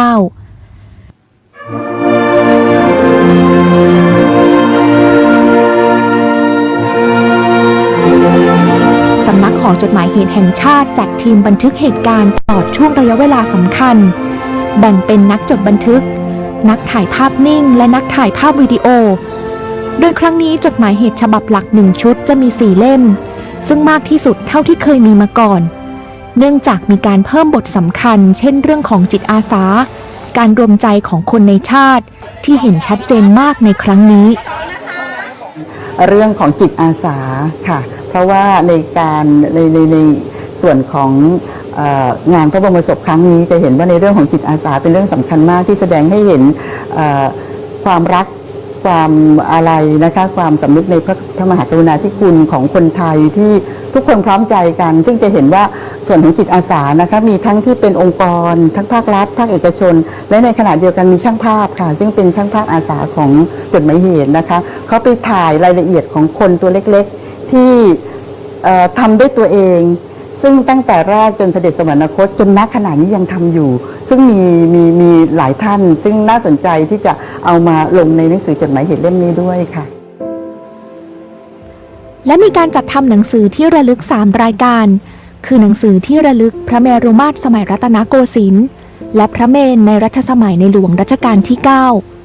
สำนักหอจดหมายเหตุแห่งชาติจัดทีมบันทึกเหตุการณ์ตลอดช่วงระยะเวลาสำคัญแบ่งเป็นนักจดบันทึกนักถ่ายภาพนิ่งและนักถ่ายภาพวิดีโอโดยครั้งนี้จดหมายเหตุฉบับหลัก1ชุดจะมี4เล่มซึ่งมากที่สุดเท่าที่เคยมีมาก่อนเนื่องจากมีการเพิ่มบทสำคัญเช่นเรื่องของจิตอาสาการรวมใจของคนในชาติที่เห็นชัดเจนมากในครั้งนี้เรื่องของจิตอาสาค่ะเพราะว่าในส่วนของงานพระบรมศพครั้งนี้จะเห็นว่าในเรื่องของจิตอาสาเป็นเรื่องสำคัญมากที่แสดงให้เห็นความรักความอาลัยนะคะความสำนึกในพระมหากรุณาธิคุณของคนไทยที่ทุกคนพร้อมใจกันซึ่งจะเห็นว่าส่วนของจิตอาสานะคะมีทั้งที่เป็นองค์กรทั้งภาครัฐภาคเอกชนและในขณะเดียวกันมีช่างภาพค่ะซึ่งเป็นช่างภาพอาสาของจดหมายเหตุนะคะเขาไปถ่ายรายละเอียดของคนตัวเล็กๆที่ทำด้วยตัวเองซึ่งตั้งแต่แรกจนเสด็จสวรรคตจนณขณะนี้ยังทำอยู่ซึ่งมีหลายท่านซึ่งน่าสนใจที่จะเอามาลงในหนังสือจดหมายเหตุเล่มนี้ด้วยค่ะและมีการจัดทำหนังสือที่ระลึก3รายการคือหนังสือที่ระลึกพระเมรุมาตรสมัยรัตนโกสินทร์และพระเมรุในรัชสมัยในหลวงรัชกาลที่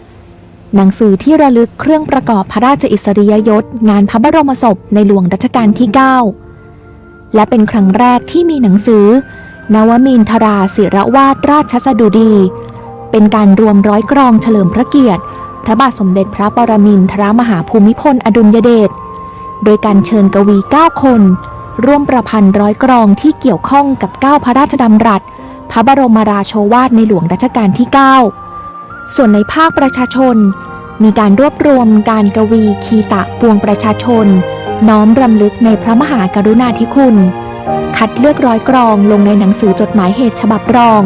9หนังสือที่ระลึกเครื่องประกอบพระราชอิสริยยศงานพระบรมศพในหลวงรัชกาลที่ 9และเป็นครั้งแรกที่มีหนังสือนวมินทราศิรวาทราชสดุดีเป็นการรวมร้อยกรองเฉลิมพระเกียรติพระบาทสมเด็จพระปรมินทรมหาภูมิพลอดุลยเดชโดยการเชิญกวี9คนร่วมประพันธ์ร้อยกรองที่เกี่ยวข้องกับ9พระราชดำรัสพระบรมราโชวาทในหลวงรัชกาลที่ 9ส่วนในภาคประชาชนมีการรวบรวมการกวีคีตะปวงประชาชนน้อมรำลึกในพระมหากรุณาธิคุณคัดเลือกร้อยกรองลงในหนังสือจดหมายเหตุฉบับรอง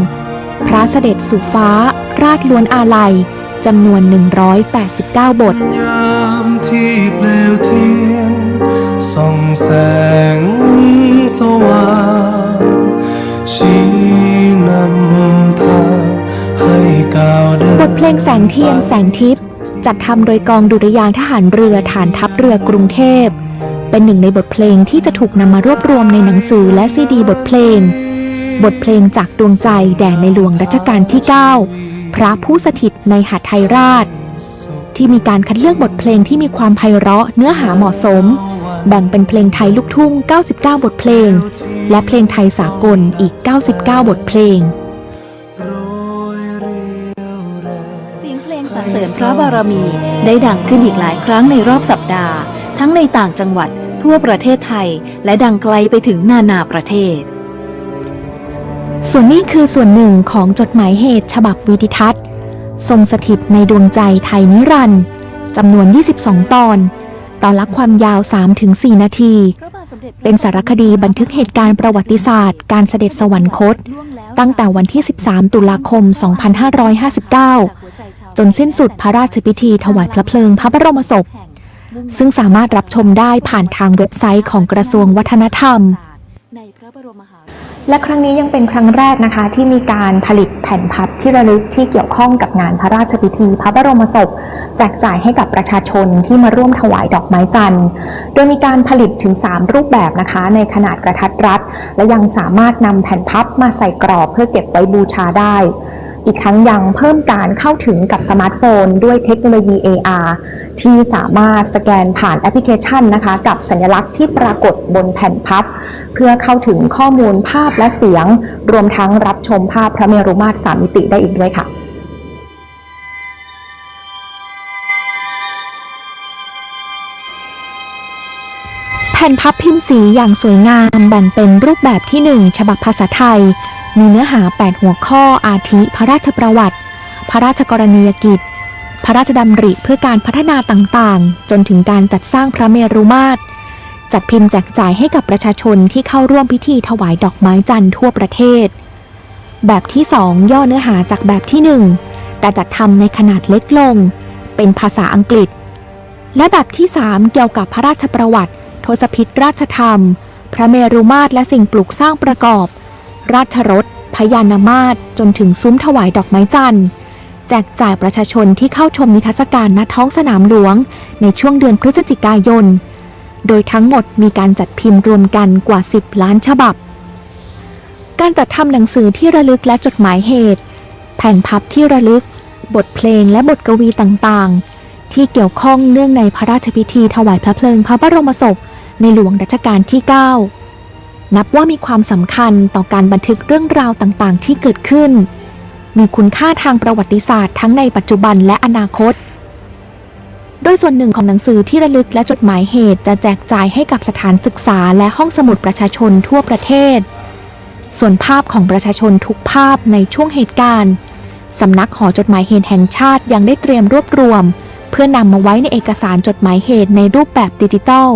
พระเสด็จสู่ฟ้าราชล้วนอาลัยจำนวน189บทยามที่เปลวเทียนส่องแสงสว่างชี้นำทางให้ก้าวเดินบทเพลงแสงเทียนแสงทิพย์จัดทำโดยกองดุริยางค์ทหารเรือฐานทัพเรือกรุงเทพเป็นหนึ่งในบทเพลงที่จะถูกนำมารวบรวมในหนังสือและซีดีบทเพลงจากดวงใจแด่ในหลวงรัชกาลที่ 9พระผู้สถิตในหทัยราชที่มีการคัดเลือกบทเพลงที่มีความไพเราะเนื้อหาเหมาะสมแบ่งเป็นเพลงไทยลูกทุ่ง99บทเพลงและเพลงไทยสากลอีก99บทเพลงเสียงเพลงส สรรเสริญพระบารมีได้ดังขึ้นอีกหลายครั้งในรอบสัปดาห์ทั้งในต่างจังหวัดทั่วประเทศไทยและดังไกลไปถึงนานาประเทศ ส่วนนี้คือส่วนหนึ่งของจดหมายเหตุฉบับวิดิทัศน์ทรงสถิตในดวงใจไทยนิรันดร์จำนวน 22 ตอนละความยาว 3-4 นาที เป็นสารคดีบันทึกเหตุการณ์ประวัติศาสตร์การเสด็จสวรรคตตั้งแต่วันที่ 13 ตุลาคม 2559 จนสิ้นสุดพระราชพิธีถวายพระเพลิงพระบรมศพซึ่งสามารถรับชมได้ผ่านทางเว็บไซต์ของกระทรวงวัฒนธรรมและครั้งนี้ยังเป็นครั้งแรกนะคะที่มีการผลิตแผ่นพับที่ระลึกที่เกี่ยวข้องกับงานพระราชพิธีพระบรมศพแจกจ่ายให้กับประชาชนที่มาร่วมถวายดอกไม้จันทร์โดยมีการผลิตถึง3รูปแบบนะคะในขนาดกระทัดรัดและยังสามารถนำแผ่นพับมาใส่กรอบเพื่อเก็บไว้บูชาได้อีกทั้งยังเพิ่มการเข้าถึงกับสมาร์ทโฟนด้วยเทคโนโลยี AR ที่สามารถสแกนผ่านแอปพลิเคชันนะคะกับสัญลักษณ์ที่ปรากฏบนแผ่นพับเพื่อเข้าถึงข้อมูลภาพและเสียงรวมทั้งรับชมภาพพระเมรุมาตร3 มิติได้อีกด้วยค่ะแผ่นพับพิมพ์สีอย่างสวยงามแบ่งเป็นรูปแบบที่1ฉบับภาษาไทยมีเนื้อหา8หัวข้ออาทิพระราชประวัติพระราชกรณียกิจพระราชดำริเพื่อการพัฒนาต่างๆจนถึงการจัดสร้างพระเมรุมาตรจัดพิมพ์แจกจ่ายให้กับประชาชนที่เข้าร่วมพิธีถวายดอกไม้จันทร์ทั่วประเทศแบบที่2ย่อเนื้อหาจากแบบที่1แต่จัดทำในขนาดเล็กลงเป็นภาษาอังกฤษและแบบที่3เกี่ยวกับพระราชประวัติทศพิธราชธรรมพระเมรุมาตรและสิ่งปลูกสร้างประกอบราชรถพญานามาตรจนถึงซุ้มถวายดอกไม้จันทร์แจกจ่ายประชาชนที่เข้าชมนิทรรศการณท้องสนามหลวงในช่วงเดือนพฤศจิกายนโดยทั้งหมดมีการจัดพิมพ์รวมกันกว่า10 ล้านฉบับการจัดทำหนังสือที่ระลึกและจดหมายเหตุแผ่นพับที่ระลึกบทเพลงและบทกวีต่างๆที่เกี่ยวข้องเนื่องในพระราชพิธีถวายพระเพลิงพระบรมศพในหลวงรัชกาลที่ 9นับว่ามีความสำคัญต่อการบันทึกเรื่องราวต่างๆที่เกิดขึ้นมีคุณค่าทางประวัติศาสตร์ทั้งในปัจจุบันและอนาคตโดยส่วนหนึ่งของหนังสือที่ระลึกและจดหมายเหตุจะแจกจ่ายให้กับสถานศึกษาและห้องสมุดประชาชนทั่วประเทศส่วนภาพของประชาชนทุกภาพในช่วงเหตุการณ์สำนักหอจดหมายเหตุแห่งชาติยังได้เตรียมรวบรวมเพื่อนำมาไว้ในเอกสารจดหมายเหตุในรูปแบบดิจิทัล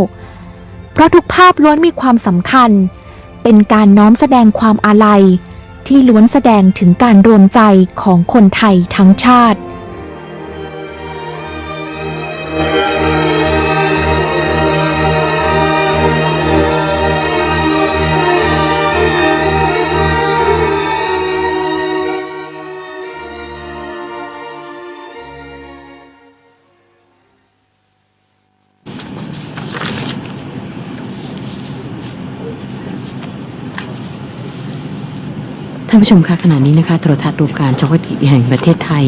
เพราะทุกภาพล้วนมีความสำคัญเป็นการน้อมแสดงความอาลัยที่ล้วนแสดงถึงการรวมใจของคนไทยทั้งชาติ ท่านผู้ชมคะขณะนี้นะคะโทรทัศน์รวมการช่องกิจแห่งประเทศไทย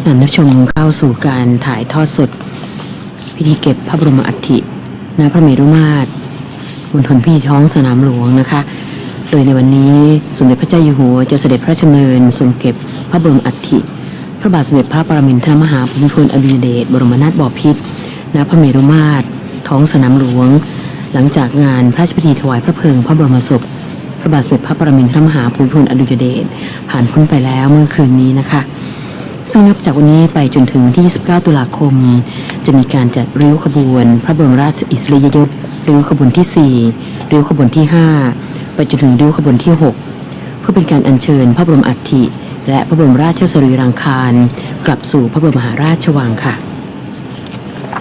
นำท่านผู้ชมเข้าสู่การถ่ายทอดสดพิธีเก็บพระบรมอัฐิณพระเมรุมาตรบนถนนพิธีท้องสนามหลวงนะคะโดยในวันนี้สมเด็จพระเจ้าอยู่หัวจะเสด็จพระราชดำเนินทรงเก็บพระบรมอัฐิพระบาทสมเด็จพระปรมินทรมหาภูมิพลอดุลยเดชบรมนาถบพิตรณพระเมรุมาตรท้องสนามหลวงหลังจากงานพระราชพิธีถวายพระเพลิงพระบรมศพพระบาทสมเด็จพระปรมินทรมหาภูมิพลอดุลยเดชผ่านพ้นไปแล้วเมื่อคืนนี้นะคะซึ่งนับจากวันนี้ไปจนถึงวันที่ 29 ตุลาคมจะมีการจัดริ้วขบวนพระบรมราชอิสริยยศริ้วขบวนที่ 4 ริ้วขบวนที่ 5 ไปจนถึงริ้วขบวนที่ 6 เพื่อเป็นการอัญเชิญพระบรมอัฐิและพระบรมราชสรีรังคารกลับสู่พระบรมมหาราชวังค่ะ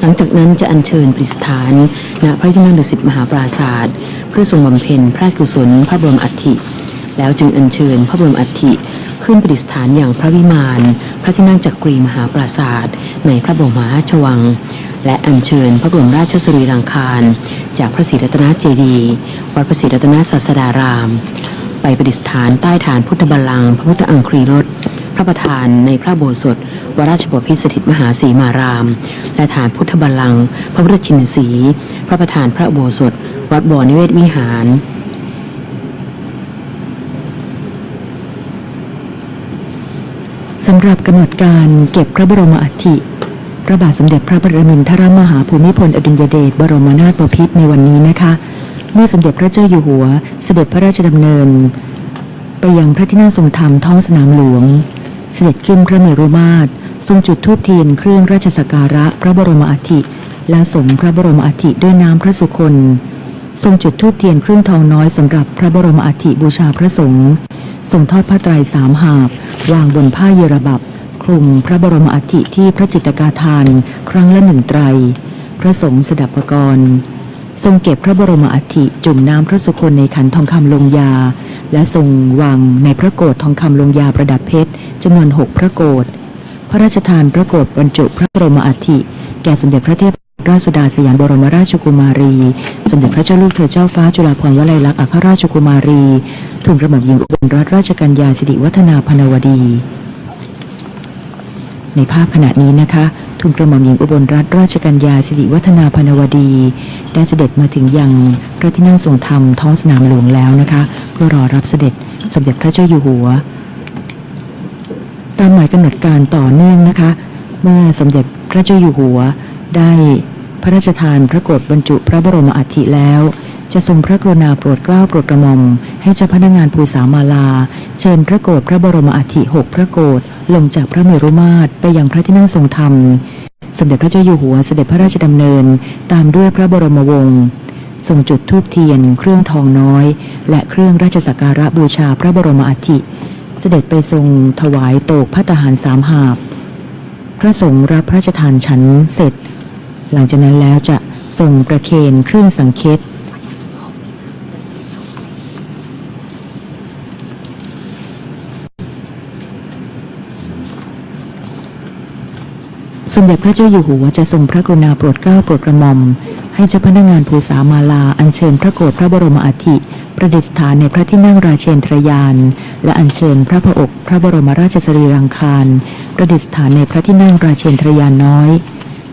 หลังจากนั้นจะอัญเชิญประดิษฐานณพระที่นั่งดุสิตมหาปราสาทเพื่อทรงบำเพ็ญพระราชกุศลพระบรมอัฐิแล้วจึงอัญเชิญพระบรมอัฐิขึ้นประดิษฐานอย่างพระวิมานพระที่นั่งจักรีมหาปราสาทในพระบรมมหาราชวังและอัญเชิญพระบรมราชสรีรังคารจากพระศรีรัตนเจดีย์วัดพระศรีรัตนศาสดารามไปประดิษฐานใต้ฐานพุทธบัลลังก์พระพุทธอังครีรสพระประธานในพระโบสถวราชบพิตรสถิตมหาสีมารามและฐานพุทธบัลลังก์พระพุทธชินสีห์พระประธานพระโบสถวัดบ่อนิเวศวิหาร สำหรับกำหนดการเก็บพระบรมอัฐิพระบาทสมเด็จพระปรมินทรมหาภูมิพลอดุลยเดชบรมนาถบพิตรในวันนี้นะคะเมื่อสมเด็จพระเจ้าอยู่หัวเสด็จพระราชดำเนินไปยังพระที่นั่งทรงธรรมท้องสนามหลวงเสด็จขึ้นพระเมรุมาตรทรงจุดธูปเทียนเครื่องราชสักการะพระบรมอัฐิและสมพระบรมอัฐิด้วยน้ำพระสุคนทรงจุดธูปเทียนเครื่องทองน้อยสำหรับพระบรมอัฐิบูชาพระสงฆ์ทรงทอดผ้าไตร3 หาบวางบนผ้าเยรบับคลุมพระบรมอัฐิที่พระจิตกาทานครั้งละ1 ไตรพระสงฆ์สดับปกรณ์ทรงเก็บพระบรมอัฐิจุ่มน้ำพระสุคนในขันทองคำลงยาและทรงวางในพระโกฐทองคำลงยาประดับเพชรจำนวน6 พระโกฐพระราชทานพระโกฐบรรจุพระบรมอัฐิแก่สมเด็จพระเทพราชสุดาสยามบรมราชกุมารีสมเด็จพระเจ้าลูกเธอเจ้าฟ้าจุฬาภรณ์วลัยลักษณ์อัครราชกุมารีทูลกระหม่อมหญิงอุบลรัตนราชกัญญาสิริวัฒนาพนวดีในภาพขณะนี้นะคะทูลกระหม่อมหญิงอุบลรัตนราชกัญญาสิริวัฒนาพนวดีได้เสด็จมาถึงยังพระที่นั่งทรงธรรมท้องสนามหลวงแล้วนะคะเพื่อรอรับเสด็จสมเด็จพระเจ้าอยู่หัวตามหมายกำหนดการต่อเนื่องนะคะเมื่อสมเด็จพระเจ้าอยู่หัวได้พระราชทานพระโกฐบรรจุพระบรมอัฐิแล้วจะทรงพระกรุณาโปรดเกล้าโปรดกระหม่อมให้เจ้าพนักงานภูษามาลาเชิญพระโกฐพระบรมอัฐิ6 พระโกฐลงจากพระเมรุมาตรไปยังพระที่นั่งทรงธรรมสมเด็จพระเจ้าอยู่หัวเสด็จพระราชดำเนินตามด้วยพระบรมวงศ์ทรงจุดธูปเทียนเครื่องทองน้อยและเครื่องราชสักการะบูชาพระบรมอัฐิเสด็จไปทรงถวายโตกภัตตาหาร3 หาบพระสงฆ์รับพระราชทานฉันเสร็จหลังจากนั้นแล้วจะทรงประเคนเครื่องสังเฆตสมเด็จพระเจ้าอยู่หัวจะทรงพระกรุณาโปรดเกล้าโปรดกระหม่อมให้เจ้าพนักงานภูษามาลาอัญเชิญพระโกฐพระบรมอัฐิประดิษฐานในพระที่นั่งราเชนทรยานและอัญเชิญพระผอกพระบรมราชสรีรังคารประดิษฐานในพระที่นั่งราเชนทรยานน้อย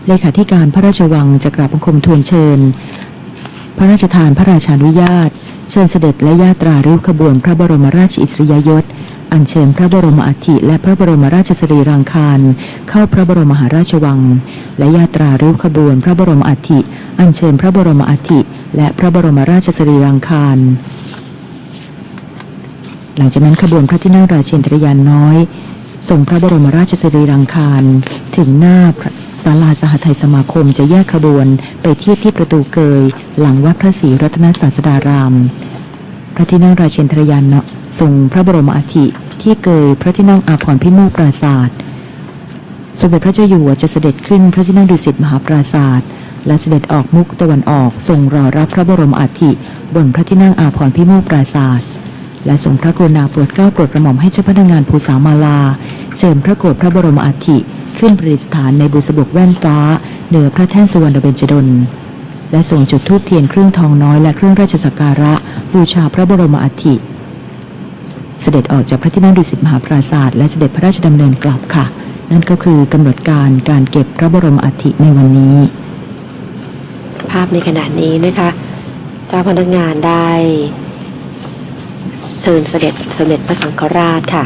เลขาธิการพระราชวังจะกราบบังคมทูลเชิญพระราชทานพระราชานุญาตเชิญเสด็จและญาตราริ้วขบวนพระบรมราชอิสริยยศอัญเชิญพระบรมอัฐิและพระบรมราชสรีรังคารเข้าพระบรมมหาราชวังและญาตราริ้วขบวนพระบรมอัฐิอัญเชิญพระบรมอัฐิและพระบรมราชสรีรังคารหลังจากนั้นขบวนพระที่นั่งราเชนทรยานน้อยส่งพระบรมราชสรีรังคารถึงหน้าศาลาสหทัยสมาคมจะแยกขบวนไปเทียบที่ประตูเกยหลังวัดพระศรีรัตนศาสดารามพระที่นั่งราเชนทรยานส่งพระบรมอัฐิที่เกยพระที่นั่งอาภรณ์พิโมกปราสาทสมเด็จพระเจ้าอยู่หัวจะเสด็จขึ้นพระที่นั่งดุสิตมหาปราสาทและเสด็จออกมุกตะวันออกทรงรอรับพระบรมอัฐิบนพระที่นั่งอาภรณ์พิโมกปราสาทและทรงพระกรุณาโปรดเกล้าโปรดกระหม่อมให้เจ้าพนักงานภูษามาลาเชิญพระโกฐพระบรมอัฐิขึ้นประดิษฐานในบุษบกแว่นฟ้าเหนือพระแท่นสุวรรณเบญจดลและทรงจุดธูปเทียนเครื่องทองน้อยและเครื่องราชสักการะบูชาพระบรมอัฐิเสด็จออกจากพระที่นั่งดุสิตมหาปราสาทและเสด็จพระราชดำเนินกลับค่ะนั่นก็คือกำหนดการเก็บพระบรมอัฐิในวันนี้ภาพในขณะนี้นะคะเจ้าพนักงานได้เชิญเสด็จสมเด็จพระสังฆราชค่ะ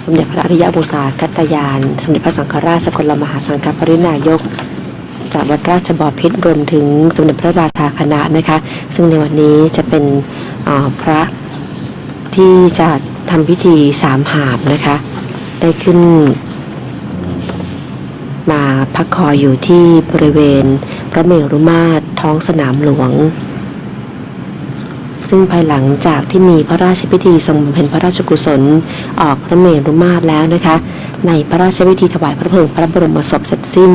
สมเด็จพระอริยบุษากัตตยานสมเด็จพระสังฆราชสกลมหาสังฆปรินายกจากวัดราชบพิตรรวมถึงสมเด็จพระราชาคณะนะคะซึ่งในวันนี้จะเป็นพระที่จะทำพิธี3 หาบนะคะได้ขึ้นมาพักคอยอยู่ที่บริเวณพระเมรุมาตรท้องสนามหลวงซึ่งภายหลังจากที่มีพระราชพิธีทรงบำเพ็ญพระราชกุศลออกพระเมรุมาตรแล้วนะคะในพระราชพิธีถวายพระเพลิงพระบรมศพเสร็จสิ้น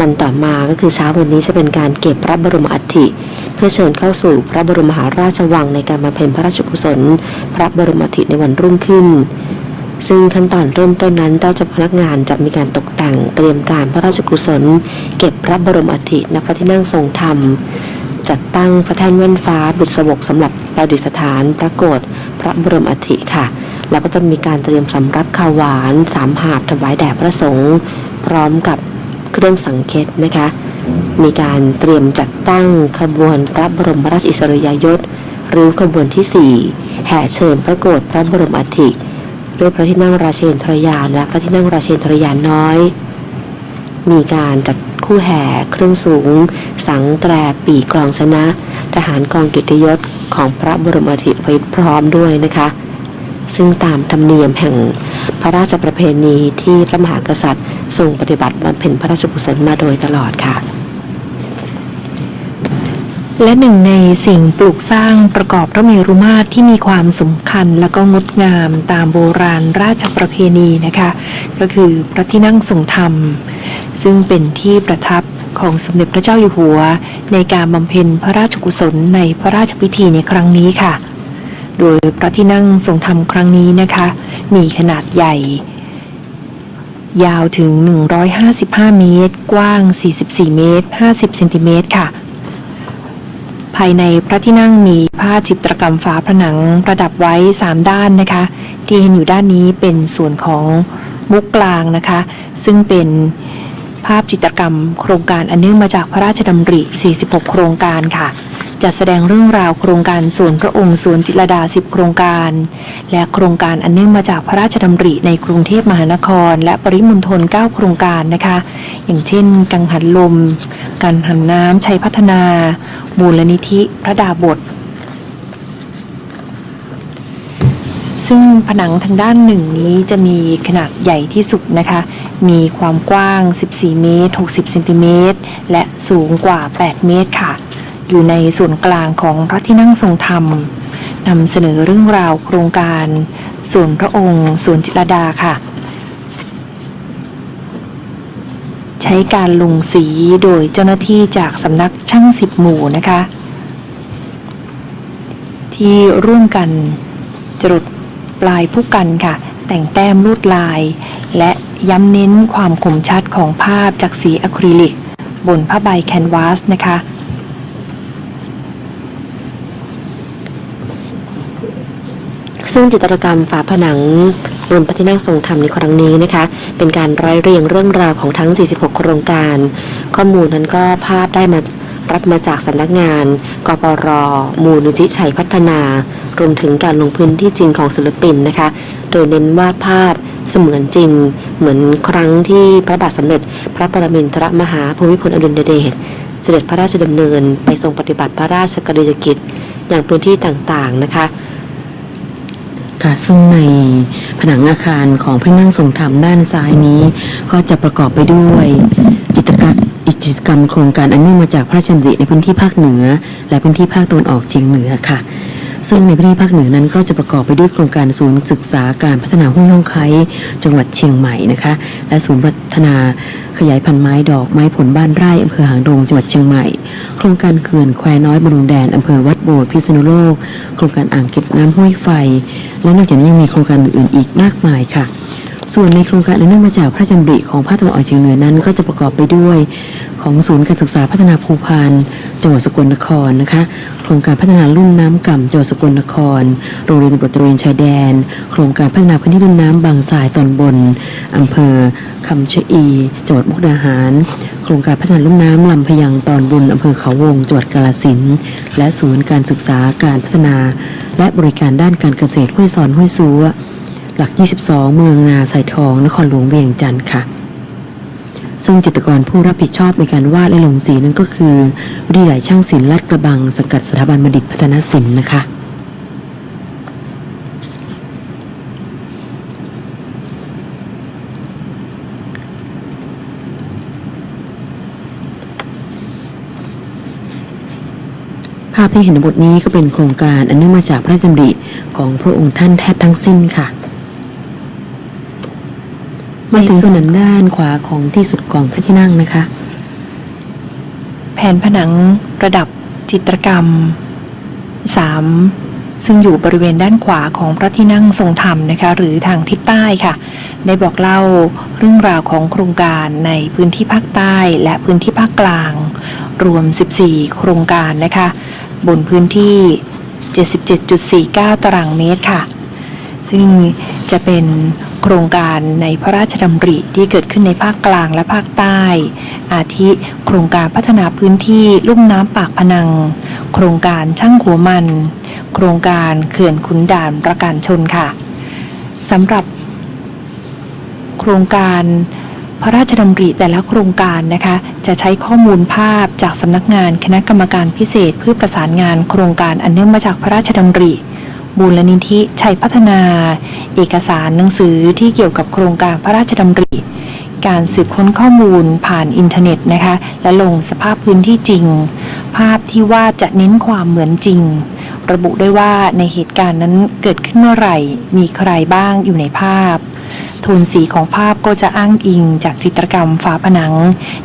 วันต่อมาก็คือเช้าวันนี้จะเป็นการเก็บพระบรมอัฐิเพื่อเชิญเข้าสู่พระบรมมหาราชวังในการบำเพ็ญพระราชกุศลพระบรมอัฐิในวันรุ่งขึ้นซึ่งขั้นตอนเริ่มต้นนั้นเจ้าพนักงานจะมีการตกแต่งเตรียมการพระราชกุศลเก็บพระบรมอัฐิณพระที่นั่งทรงธรรมจัดตั้งพระแท่นแว่นฟ้าบุษบกสำหรับประดิษฐานพระโกฐพระบรมอัฐิค่ะแล้วก็จะมีการเตรียมสำรับข้าวหวาน3 หาบถวายแด่พระสงฆ์พร้อมกับเครื่องสังเฆตนะคะมีการเตรียมจัดตั้งขบวนพระบรมราชอิสริยยศหรือขบวนที่4แห่เชิญพระโกฐพระบรมอัฐิ ด้วยพระที่นั่งราเชนทรยานและพระที่นั่งราเชนทรยานน้อยมีการจัดคู่แห่เครื่องสูงสังแตรปีกลองชนะทหารกองเกียรติยศของพระบรมอาทิตย์พร้อมด้วยนะคะซึ่งตามธรรมเนียมแห่งพระราชประเพณีที่พระมหากษัตริย์ทรงปฏิบัติบำเพ็ญพระราชกุศลมาโดยตลอดค่ะและหนึ่งในสิ่งปลูกสร้างประกอบพระเมรุมาตรที่มีความสำคัญและก็งดงามตามโบราณราชประเพณีนะคะก็คือพระที่นั่งทรงธรรมซึ่งเป็นที่ประทับของสมเด็จพระเจ้าอยู่หัวในการบำเพ็ญพระราชกุศลในพระราชพิธีในครั้งนี้ค่ะโดยพระที่นั่งทรงธรรมครั้งนี้นะคะมีขนาดใหญ่ยาวถึง155เมตรกว้าง44เมตร50เซนติเมตรค่ะภายในพระที่นั่งมีผ้าจิตรกรรมฝาผนังประดับไว้3ด้านนะคะที่เห็นอยู่ด้านนี้เป็นส่วนของมุกกลางนะคะซึ่งเป็นภาพจิตรกรรมโครงการอันเนื่องมาจากพระราชดำริ46โครงการค่ะจัดแสดงเรื่องราวโครงการสวนพระองค์สวนจิตรลดา10โครงการและโครงการอันเนื่องมาจากพระราชดำริในกรุงเทพมหานครและปริมณฑล9โครงการนะคะอย่างเช่นกังหันลมกังหันน้ำชัยพัฒนามูลนิธิพระดาบทซึ่งผนังทางด้านหนึ่งนี้จะมีขนาดใหญ่ที่สุดนะคะมีความกว้าง14เมตร60เซนติเมตรและสูงกว่า8เมตรค่ะอยู่ในส่วนกลางของพระที่นั่งทรงธรรมนำเสนอเรื่องราวโครงการสวนพระองค์สวนจิตรลดาค่ะใช้การลงสีโดยเจ้าหน้าที่จากสำนักช่าง10หมู่นะคะที่ร่วมกันจรดปลายผู้กันค่ะแต่งแต้มลวดลายและย้ำเน้นความคมชัดของภาพจากสีอะคริลิกบนผ้าใบแคนวาสนะคะซึ่งจิตรกรรมฝาผนังบนพระที่นั่งทรงธรรมในครั้งนี้นะคะเป็นการร้อยเรียงเรื่องราวของทั้ง46โครงการข้อมูลนั้นก็ภาพได้มารับมาจากสำนักงานกปร.มูลนิธิชัยพัฒนารวมถึงการลงพื้นที่จริงของศิลปินนะคะโดยเน้นวาดภาพเสมือนจริงเหมือนครั้งที่พระบาทสมเด็จพระปรมินทรมหาภูมิพลอดุลยเดชเสด็จพระราชดำเนินไปทรงปฏิบัติพระราชกรณียกิจอย่างพื้นที่ต่างๆนะคะค่ะซึ่งในผนังอาคารของพระนั่งทรงธรรมด้านซ้ายนี้ก็จะประกอบไปด้วยกิจกรรมโครงการอันเนื่องมาจากพระราชดำริในพื้นที่ภาคเหนือและพื้นที่ภาคตะวันออกเฉียงเหนือค่ะซึ่งในพื้นที่ภาคเหนือนั้นก็จะประกอบไปด้วยโครงการศูนย์ศึกษาการพัฒนาห้วยย่องไคจังหวัดเชียงใหม่นะคะและศูนย์พัฒนาขยายพันธุ์ไม้ดอกไม้ผลบ้านไร่อำเภอหางดงจังหวัดเชียงใหม่โครงการเขื่อนแควน้อยบำรุงแดนอำเภอวัดโบสถ์พิษณุโลกโครงการอ่างเก็บน้ำห้วยไฟและนอกจากนี้ยังมีโครงการอื่นๆอีกมากมายค่ะส่วนในโครงการอันเนื่องมาจากพระราชดำริของภาคตะวันออกเฉียงเหนือนั้นก็จะประกอบไปด้วยของศูนย์การศึกษาพัฒนาภูพานจังหวัดสกลนครนะคะโครงการพัฒนาลุ่มน้ำก่ำจังหวัดสกลนครโรงเรียนตำรวจตระเวนชายแดนโครงการพัฒนาพื้นที่ลุ่มน้ำบางทรายตอนบนอำเภอคำชะอีจังหวัดมุกดาหารโครงการพัฒนาลุ่มน้ำลำพะยังตอนบนอำเภอเขาวงจังหวัดกาฬสินธุ์และศูนย์การศึกษาการพัฒนาและบริการด้านการเกษตรห้วยซอนห้วยซัวหลัก22เมืองนาสายทองนครหลวงเวียงจันทร์ค่ะซึ่งจิตรกรผู้รับผิดชอบในการวาดและลงสีนั้นก็คือวิทยาลัยช่างศิลป์ลาดกระบังสังกัดสถาบันบัณฑิตพัฒนศิลป์นะคะภาพที่เห็นในบทนี้ก็เป็นโครงการอันเนื่องมาจากพระราชดำริของพระองค์ท่านแทบทั้งสิ้นค่ะมาถึงส่วนด้านขวาของที่สุดของพระที่นั่งนะคะแผ่นผนังประดับจิตรกรรม3ซึ่งอยู่บริเวณด้านขวาของพระที่นั่งทรงธรรมนะคะหรือทางทิศใต้ค่ะได้บอกเล่าเรื่องราวของโครงการในพื้นที่ภาคใต้และพื้นที่ภาคกลางรวม14โครงการนะคะบนพื้นที่ 77.49 ตารางเมตรค่ะซึ่งจะเป็นโครงการในพระราชดำริที่เกิดขึ้นในภาคกลางและภาคใต้อาทิโครงการพัฒนาพื้นที่ลุ่มน้ำปากพนังโครงการช่างหัวมันโครงการเขื่อนขุนด่านประการชนค่ะ สำหรับโครงการพระราชดำริแต่ละโครงการนะคะจะใช้ข้อมูลภาพจากสำนักงานคณะกรรมการพิเศษเพื่อประสานงานโครงการอันเนื่องมาจากพระราชดำริมูลนิธิชัยพัฒนาเอกสารหนังสือที่เกี่ยวกับโครงการพระราชดำริการสืบค้นข้อมูลผ่านอินเทอร์เน็ตนะคะและลงสภาพพื้นที่จริงภาพที่วาดจะเน้นความเหมือนจริงระบุได้ว่าในเหตุการณ์นั้นเกิดขึ้นเมื่อไหร่มีใครบ้างอยู่ในภาพโทนสีของภาพก็จะอ้างอิงจากจิตรกรรมฝาผนัง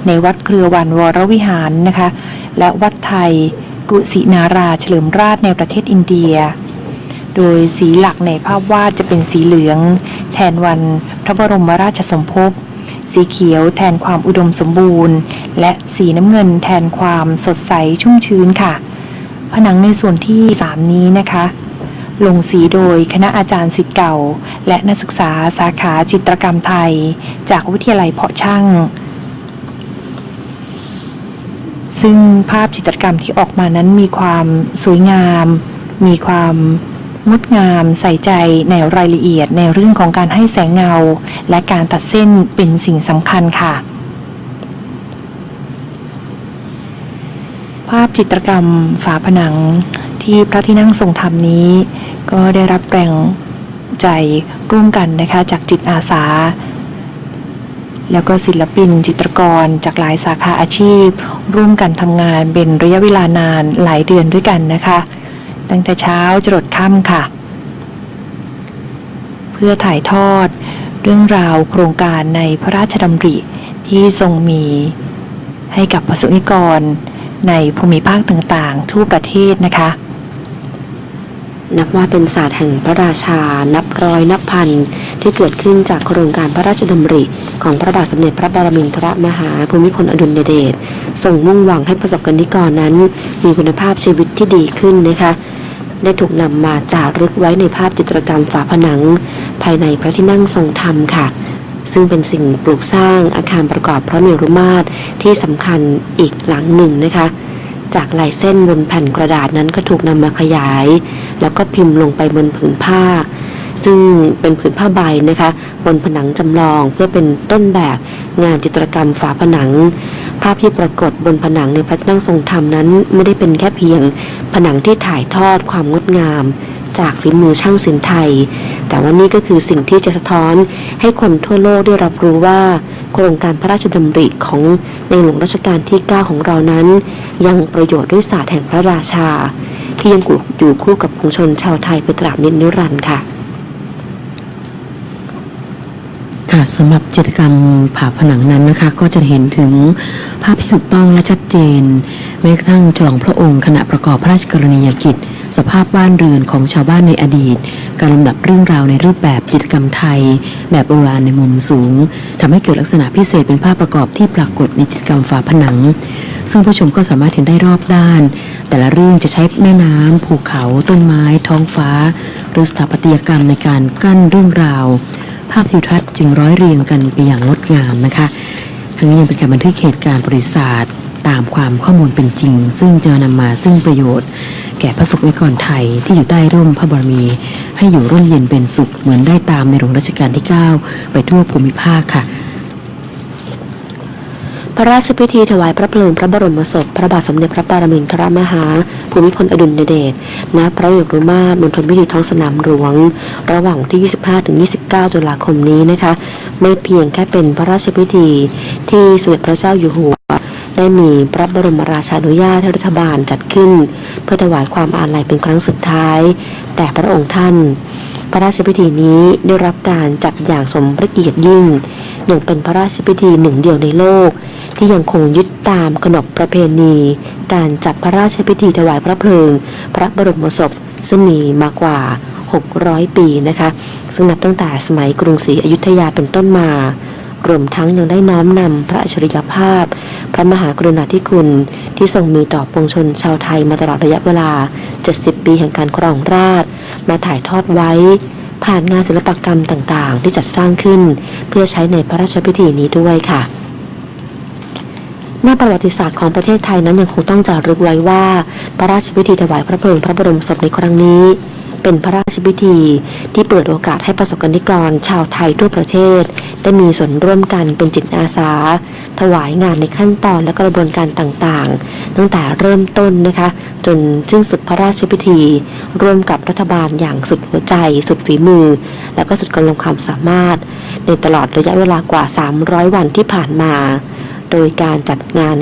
ในวัดเครือวันวรวิหารนะคะและวัดไทยกุสินาราเฉลิมราชในประเทศอินเดียโดยสีหลักในภาพวาดจะเป็นสีเหลืองแทนวันพระบรมราชสมภพสีเขียวแทนความอุดมสมบูรณ์และสีน้ำเงินแทนความสดใสชุ่มชื้นค่ะผนังในส่วนที่3นี้นะคะลงสีโดยคณะอาจารย์ศิษย์เก่าและนักศึกษาสาขาจิตรกรรมไทยจากวิทยาลัยเพาะช่างซึ่งภาพจิตรกรรมที่ออกมานั้นมีความสวยงามมีความงดงามใส่ใจในรายละเอียดในเรื่องของการให้แสงเงาและการตัดเส้นเป็นสิ่งสำคัญค่ะภาพจิตรกรรมฝาผนังที่พระที่นั่งทรงธรรมนี้ก็ได้รับแรงใจร่วมกันนะคะจากจิตอาสาแล้วก็ศิลปินจิตรกรจากหลายสาขาอาชีพร่วมกันทำงานเป็นระยะเวลานานหลายเดือนด้วยกันนะคะตั้งแต่เช้าจรดค่ำค่ะเพื่อถ่ายทอดเรื่องราวโครงการในพระราชดำริที่ทรงมีให้กับประสบนิกรในภูมิภาคต่างๆทั่วประเทศนะคะนับว่าเป็นศาสตร์แห่งพระราชานับร้อยนับพันที่เกิดขึ้นจากโครงการพระราชดำริของพระบาทสมเด็จพระปรมินทรมหาภูมิพลอดุลยเดชทรงมุ่งหวังให้ประสบกนิกรนั้นมีคุณภาพชีวิตที่ดีขึ้นนะคะได้ถูกนำมาจารึกไว้ในภาพจิตรกรรมฝาผนังภายในพระที่นั่งทรงธรรมค่ะซึ่งเป็นสิ่งปลูกสร้างอาคารประกอบพระเมรุมาตรที่สำคัญอีกหลังหนึ่งนะคะจากลายเส้นบนแผ่นกระดาษนั้นก็ถูกนำมาขยายแล้วก็พิมพ์ลงไปบนผืนผ้าซึ่งเป็นผืนผ้าใบนะคะบนผนังจำลองเพื่อเป็นต้นแบบงานจิตรกรรมฝาผนังภาพที่ปรากฏบนผนังในพระที่นั่งทรงธรรมนั้นไม่ได้เป็นแค่เพียงผนังที่ถ่ายทอดความงดงามจากฝีมือช่างศิลป์ไทยแต่ว่านี่ก็คือสิ่งที่จะสะท้อนให้คนทั่วโลกได้รับรู้ว่าโครงการพระราชดำริของในหลวงรัชกาลที่9ของเรานั้นยังประโยชน์ด้วยศาสตร์แห่งพระราชาที่ยังอยู่คู่กับปวงชนชาวไทยไปตราบนิรันดร์ค่ะค่ะสำหรับจิตรกรรมฝาผนังนั้นนะคะก็จะเห็นถึงภาพที่ถูกต้องและชัดเจนแม้กระทั่งฉลองพระองค์ขณะประกอบพระราชกรณียกิจสภาพบ้านเรือนของชาวบ้านในอดีตการลำดับเรื่องราวในรูปแบบจิตรกรรมไทยแบบโบราณในมุมสูงทำให้เกิดลักษณะพิเศษเป็นภาพประกอบที่ปรากฏในจิตรกรรมฝาผนังซึ่งผู้ชมก็สามารถเห็นได้รอบด้านแต่ละเรื่องจะใช้แม่น้ำภูเขาต้นไม้ท้องฟ้าหรือสถาปัตยกรรมในการกั้นเรื่องราวภาพทิวทัศน์จึงร้อยเรียงกันไปอย่างงดงามนะคะทั้งนี้ยังเป็นการบันทึกเหตุการณ์ประวัติศาสตร์ตามความข้อมูลเป็นจริงซึ่งจะนำมาซึ่งประโยชน์แก่พระสงฆ์นิกรไทยที่อยู่ใต้ร่มพระบารมีให้อยู่ร่มเย็นเป็นสุขเหมือนได้ตามในหลวงรัชกาลที่9ไปทั่วภูมิภาคค่ะ พระราชพิธีถวายพระเพลิงพระบรมศพพระบาทสมเด็จพระปรมินทรมหาภูมิพลอดุลยเดชณพระเมรุมาตรมณฑลพิธีท้องสนามหลวงระหว่างที่ 25-29 ตุลาคมนี้นะคะไม่เพียงแค่เป็นพระราชพิธีที่สมเด็จพระเจ้าอยู่หัวได้มีพระบรมราชานุญาตให้รัฐบาลจัดขึ้นเพื่อถวายความอาลัยเป็นครั้งสุดท้ายแต่พระองค์ท่านพระราชพิธีนี้ได้รับการจัดอย่างสมพระเกียรติยิ่งยังเป็นพระราชพิธีหนึ่งเดียวในโลกที่ยังคงยึดตามขนบประเพณีการจัดพระราชพิธีถวายพระเพลิงพระบรมศพซึ่งมีมากว่า600 ปีนะคะซึ่งนับตั้งแต่สมัยกรุงศรีอยุธยาเป็นต้นมารวมทั้งยังได้น้อมนำพระอัจฉริยภาพพระมหากรุณาธิคุณที่ทรงมีต่อปวงชนชาวไทยมาตลอดระยะเวลา70 ปีแห่งการครองราชย์มาถ่ายทอดไว้ผ่านงานศิลปกรรมต่างๆที่จัดสร้างขึ้นเพื่อใช้ในพระราชพิธีนี้ด้วยค่ะหน้าประวัติศาสตร์ของประเทศไทยนั้นยังคงต้องจารึกไว้ว่าพระราชพิธีถวายพระเพลิงพระบรมศพในครั้งนี้ เป็นพระราชพิธีที่เปิดโอกาสให้ประสบกนิกรชาวไทยทั่วประเทศได้มีส่วนร่วมกันเป็นจิตอาสาถวายงานในขั้นตอนและกระบวนการต่างๆตั้งแต่เริ่มต้นนะคะจนสิ้นสุดพระราชพิธีร่วมกับรัฐบาลอย่างสุดหัวใจสุดฝีมือและก็สุดกำลังความสามารถในตลอดระยะเวลากว่า300 วันที่ผ่านมาโดยการจัดงาน